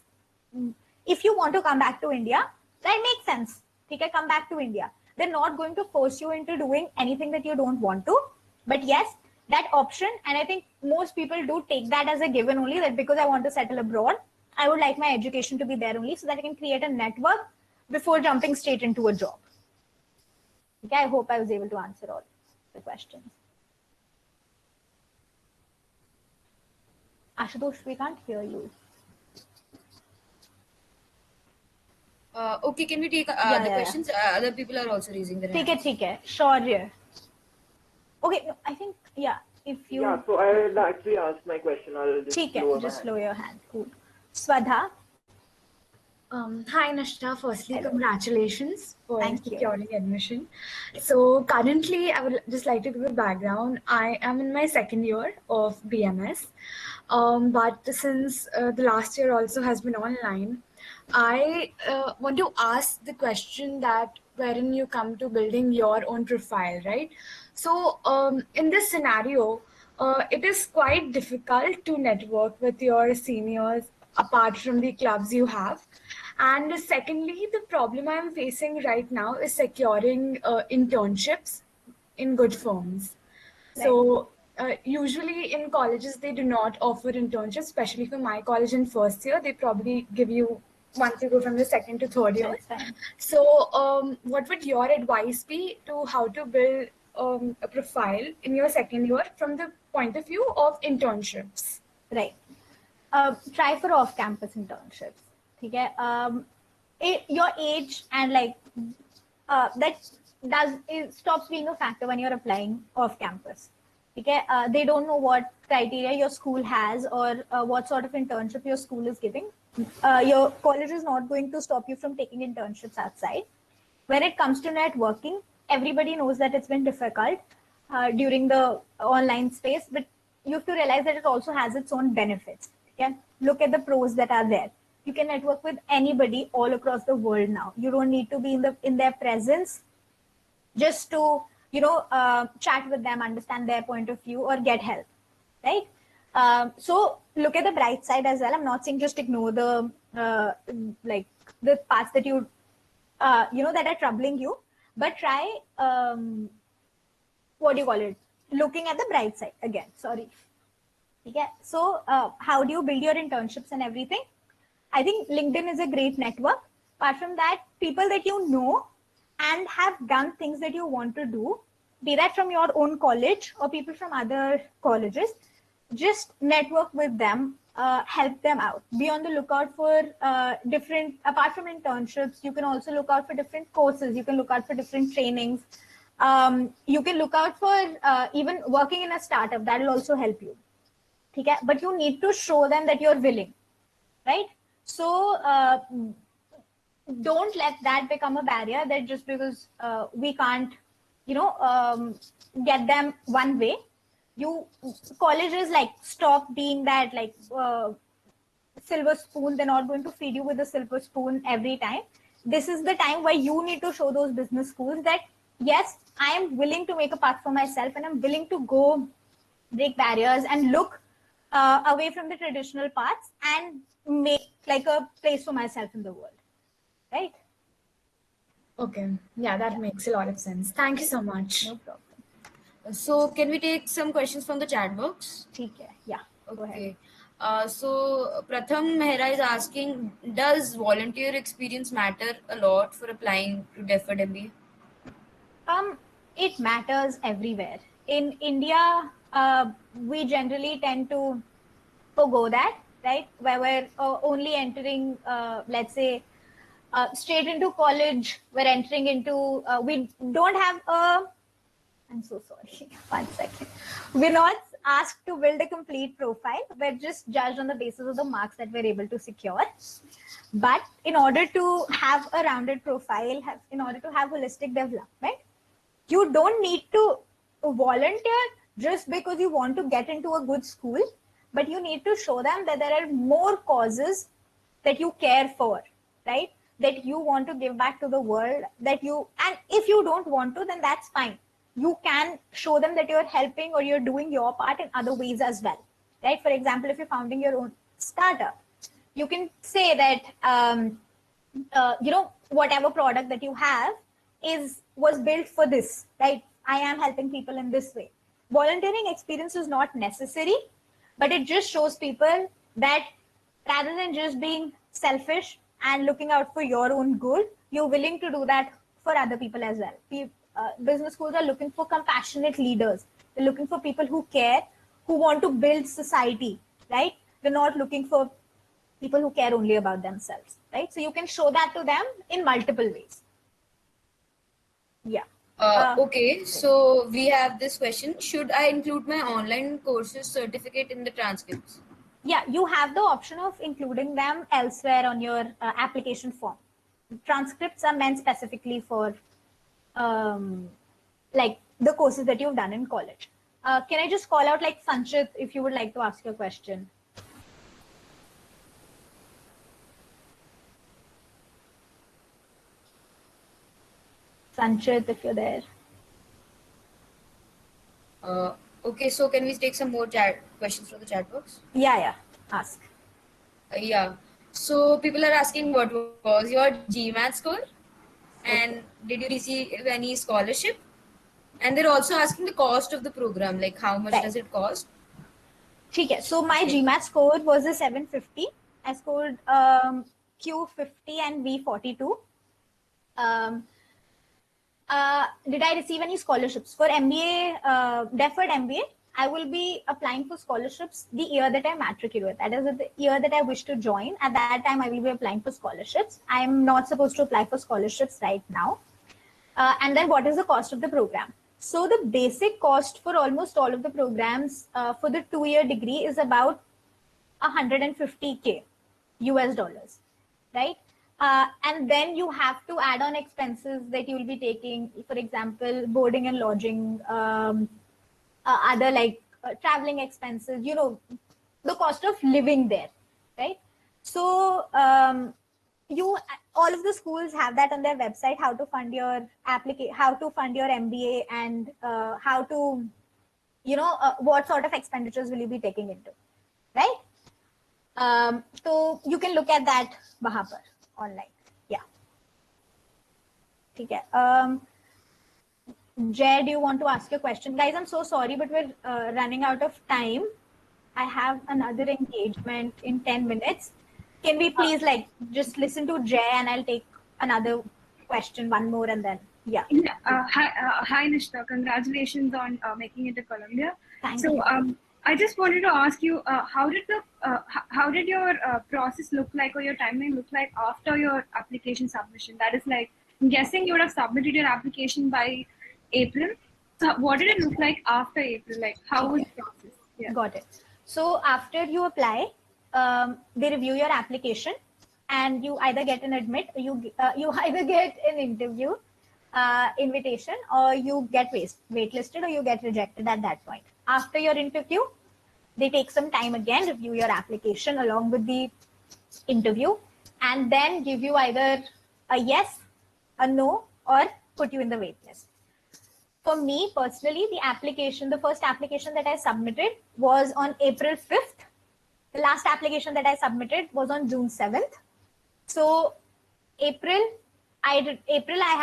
if you want to come back to India, that makes sense. Okay? Come back to India. They're not going to force you into doing anything that you don't want to. But yes, that option, and I think most people do take that as a given only, that because I want to settle abroad, I would like my education to be there only so that I can create a network before jumping straight into a job. Okay, I hope I was able to answer all the questions. Ashutosh, we can't hear you. Okay, can we take the questions? Other people are also raising their hands. Take it. Sure, yeah. Okay, no, I think, if you... Yeah, so I'll actually ask my question. I'll just lower your hand. Cool. Swadha. Hi, Nishtha. Firstly, congratulations for securing admission. So currently, I would just like to give a background. I am in my 2nd year of BMS. But since the last year also has been online, I want to ask the question that wherein you come to building your own profile, right? So in this scenario, it is quite difficult to network with your seniors apart from the clubs you have. And secondly, the problem I'm facing right now is securing internships in good firms. Right. So usually in colleges, they do not offer internships, especially for my college in 1st year. They probably give you once you go from the second to third year. So what would your advice be to how to build a profile in your second year from the point of view of internships? Right. Try for off-campus internships. Okay. Your age and like it stops being a factor when you're applying off-campus. Okay. They don't know what criteria your school has or what sort of internship your school is giving. Your college is not going to stop you from taking internships outside. When it comes to networking, everybody knows that it's been difficult during the online space, but you have to realize that it also has its own benefits. Okay? Look at the pros that are there. You can network with anybody all across the world now. You don't need to be in their presence just to chat with them, understand their point of view, or get help, right? So look at the bright side as well. I'm not saying just ignore the the parts that you that are troubling you, but try looking at the bright side again. Sorry. Okay. So how do you build your internships and everything? I think LinkedIn is a great network. Apart from that, people that you know and have done things that you want to do, be that from your own college or people from other colleges, just network with them, help them out. Be on the lookout for apart from internships, you can also look out for different courses. You can look out for different trainings. You can look out for even working in a startup. That will also help you. Okay? But you need to show them that you're willing, right? So don't let that become a barrier that just because we can't, get them one way. Colleges stop being that silver spoon. They're not going to feed you with a silver spoon every time. This is the time where you need to show those business schools that yes, I am willing to make a path for myself and I'm willing to go break barriers and look away from the traditional paths and make a place for myself in the world, right? Okay, yeah, that makes a lot of sense. Thank you so much. No problem. So can we take some questions from the chat box? Okay, yeah. Okay. So Pratham Mehra is asking, does volunteer experience matter a lot for applying to Deferred MBA? It matters everywhere. In India, we generally tend to forgo that, right? Where we're only entering, let's say, straight into college. We're entering into, we don't have I'm so sorry. 1 second. We're not asked to build a complete profile. We're just judged on the basis of the marks that we're able to secure. But in order to have a rounded profile, in order to have holistic development, you don't need to volunteer just because you want to get into a good school, but you need to show them that there are more causes that you care for, right? That you want to give back to the world, and if you don't want to, then that's fine. You can show them that you're helping or you're doing your part in other ways as well, right? For example, if you're founding your own startup, you can say that, whatever product that you have was built for this, right? I am helping people in this way. Volunteering experience is not necessary, but it just shows people that rather than just being selfish and looking out for your own good, you're willing to do that for other people as well. Business schools are looking for compassionate leaders. They're looking for people who care, who want to build society, right? They're not looking for people who care only about themselves, right? So you can show that to them in multiple ways. Yeah. Okay, so we have this question. Should I include my online courses certificate in the transcripts? Yeah, you have the option of including them elsewhere on your application form. Transcripts are meant specifically for the courses that you've done in college. Can I just call out Sanchit if you would like to ask your question? Sanchit, if you're there. Okay, so can we take some more questions from the chat box? Yeah, ask. Yeah, so people are asking what was your GMAT score and did you receive any scholarship? And they're also asking the cost of the program, like how much does it cost? Okay, so my GMAT score was a 750. I scored Q50 and V42. Did I receive any scholarships for MBA, deferred MBA? I will be applying for scholarships the year that I matriculate. That is the year that I wish to join. At that time, I will be applying for scholarships. I'm not supposed to apply for scholarships right now. And then what is the cost of the program? So the basic cost for almost all of the programs for the 2-year degree is about $150K US dollars, right? And then you have to add on expenses that you will be taking, for example, boarding and lodging, other like traveling expenses, you know, the cost of living there, right? So all of the schools have that on their website, how to fund your how to fund your MBA, and how to, you know, what sort of expenditures will you be taking into, right? So you can look at that वहाँ पर online. Yeah. ठीक है. Jay, do you want to ask a question? Guys, I'm so sorry, but we're running out of time. I have another engagement in 10 minutes. Can we please just listen to Jay, and I'll take another question, one more, and then, yeah. Hi, Nishtha. Congratulations on making it to Columbia. Thank you. I just wanted to ask you, how did your process look like, or your timeline look like after your application submission? That is, like, I'm guessing you would have submitted your application by April. So what did it look like after April? Like, how was the process? Yeah. Got it. So after you apply, they review your application, and you either get an admit, or you either get an interview invitation, or you get waitlisted, or you get rejected at that point. After your interview, they take some time again, review your application along with the interview, and then give you either a yes, a no, or put you in the wait list. For me personally, the first application that I submitted was on April 5th. The last application that I submitted was on June 7th. So April, I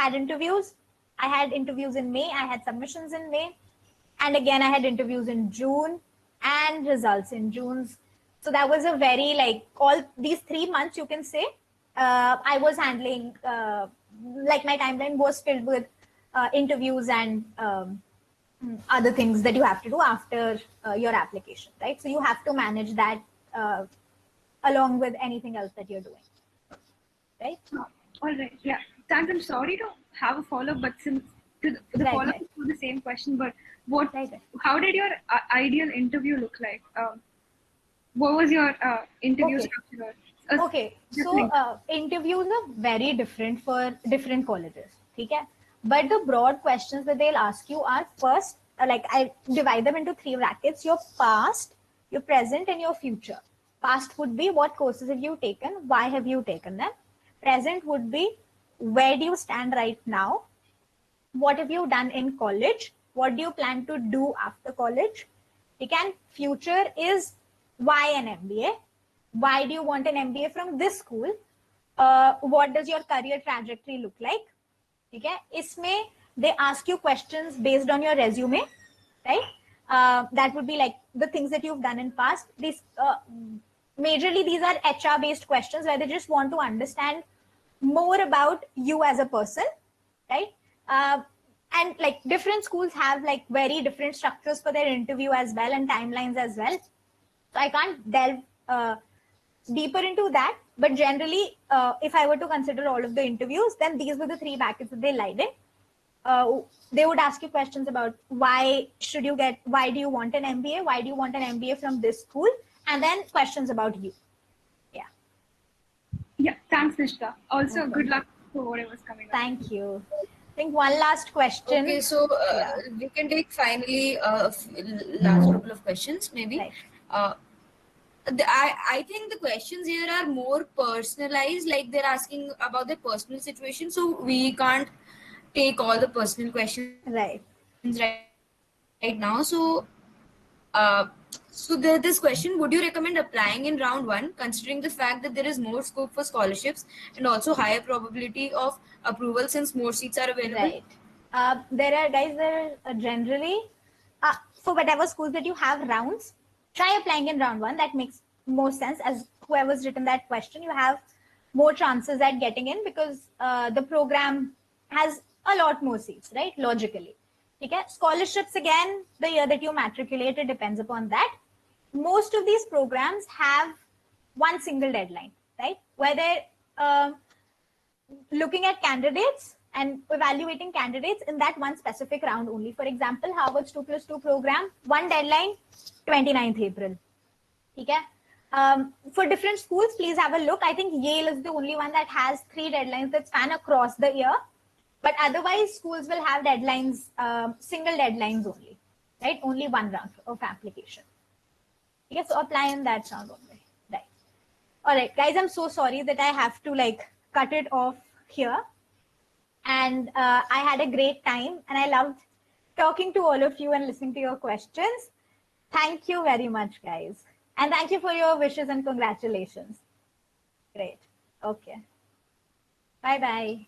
had interviews. I had interviews in May. I had submissions in May. And again, I had interviews in June and results in June. So that was a very, all these 3 months, you can say, I was handling, my timeline was filled with interviews and other things that you have to do after your application, right? So you have to manage that along with anything else that you're doing, right? All right. Yeah. Thanks. I'm sorry to have a follow-up, but since the follow-up is for the same question, but how did your ideal interview look like? What was your interview structure? Okay. So interviews are very different for different colleges. Okay? But the broad questions that they'll ask you are, first, I divide them into 3 brackets: your past, your present, and your future. Past would be, what courses have you taken? Why have you taken them? Present would be, where do you stand right now? What have you done in college? What do you plan to do after college? And future is, why an MBA? Why do you want an MBA from this school? What does your career trajectory look like? Okay? Isme, they ask you questions based on your resume, right? That would be like the things that you've done in past. Majorly, these are HR-based questions where they just want to understand more about you as a person, right? And different schools have very different structures for their interview as well, and timelines as well. So I can't delve deeper into that. But generally, if I were to consider all of the interviews, then these were the 3 brackets that they lied in. They would ask you questions about why do you want an MBA? Why do you want an MBA from this school? And then questions about you. Yeah. Yeah. Thanks, Nishtha. Also, good luck for whatever's coming up. Thank you. I think one last question. Okay, so we can take finally last couple of questions, maybe. Right. I think the questions here are more personalized, like they're asking about their personal situation, so we can't take all the personal questions right now. So this question: would you recommend applying in round 1, considering the fact that there is more scope for scholarships and also higher probability of approval since more seats are available? Right. There are generally for whatever schools that you have rounds, try applying in round 1. That makes more sense, as whoever's written that question, you have more chances at getting in because the program has a lot more seats, right? Logically. Okay? Scholarships, again, the year that you matriculated depends upon that. Most of these programs have one single deadline, right? Where they're looking at candidates and evaluating candidates in that one specific round only. For example, Harvard's 2+2 program, one deadline, 29th April. Okay? For different schools, please have a look. I think Yale is the only one that has 3 deadlines that span across the year. But otherwise, schools will have deadlines, single deadlines only, right? Only one round of application. Okay, so apply in that round only, right? All right, guys, I'm so sorry that I have to cut it off here. And I had a great time and I loved talking to all of you and listening to your questions. Thank you very much, guys. And thank you for your wishes and congratulations. Great. Okay. Bye-bye.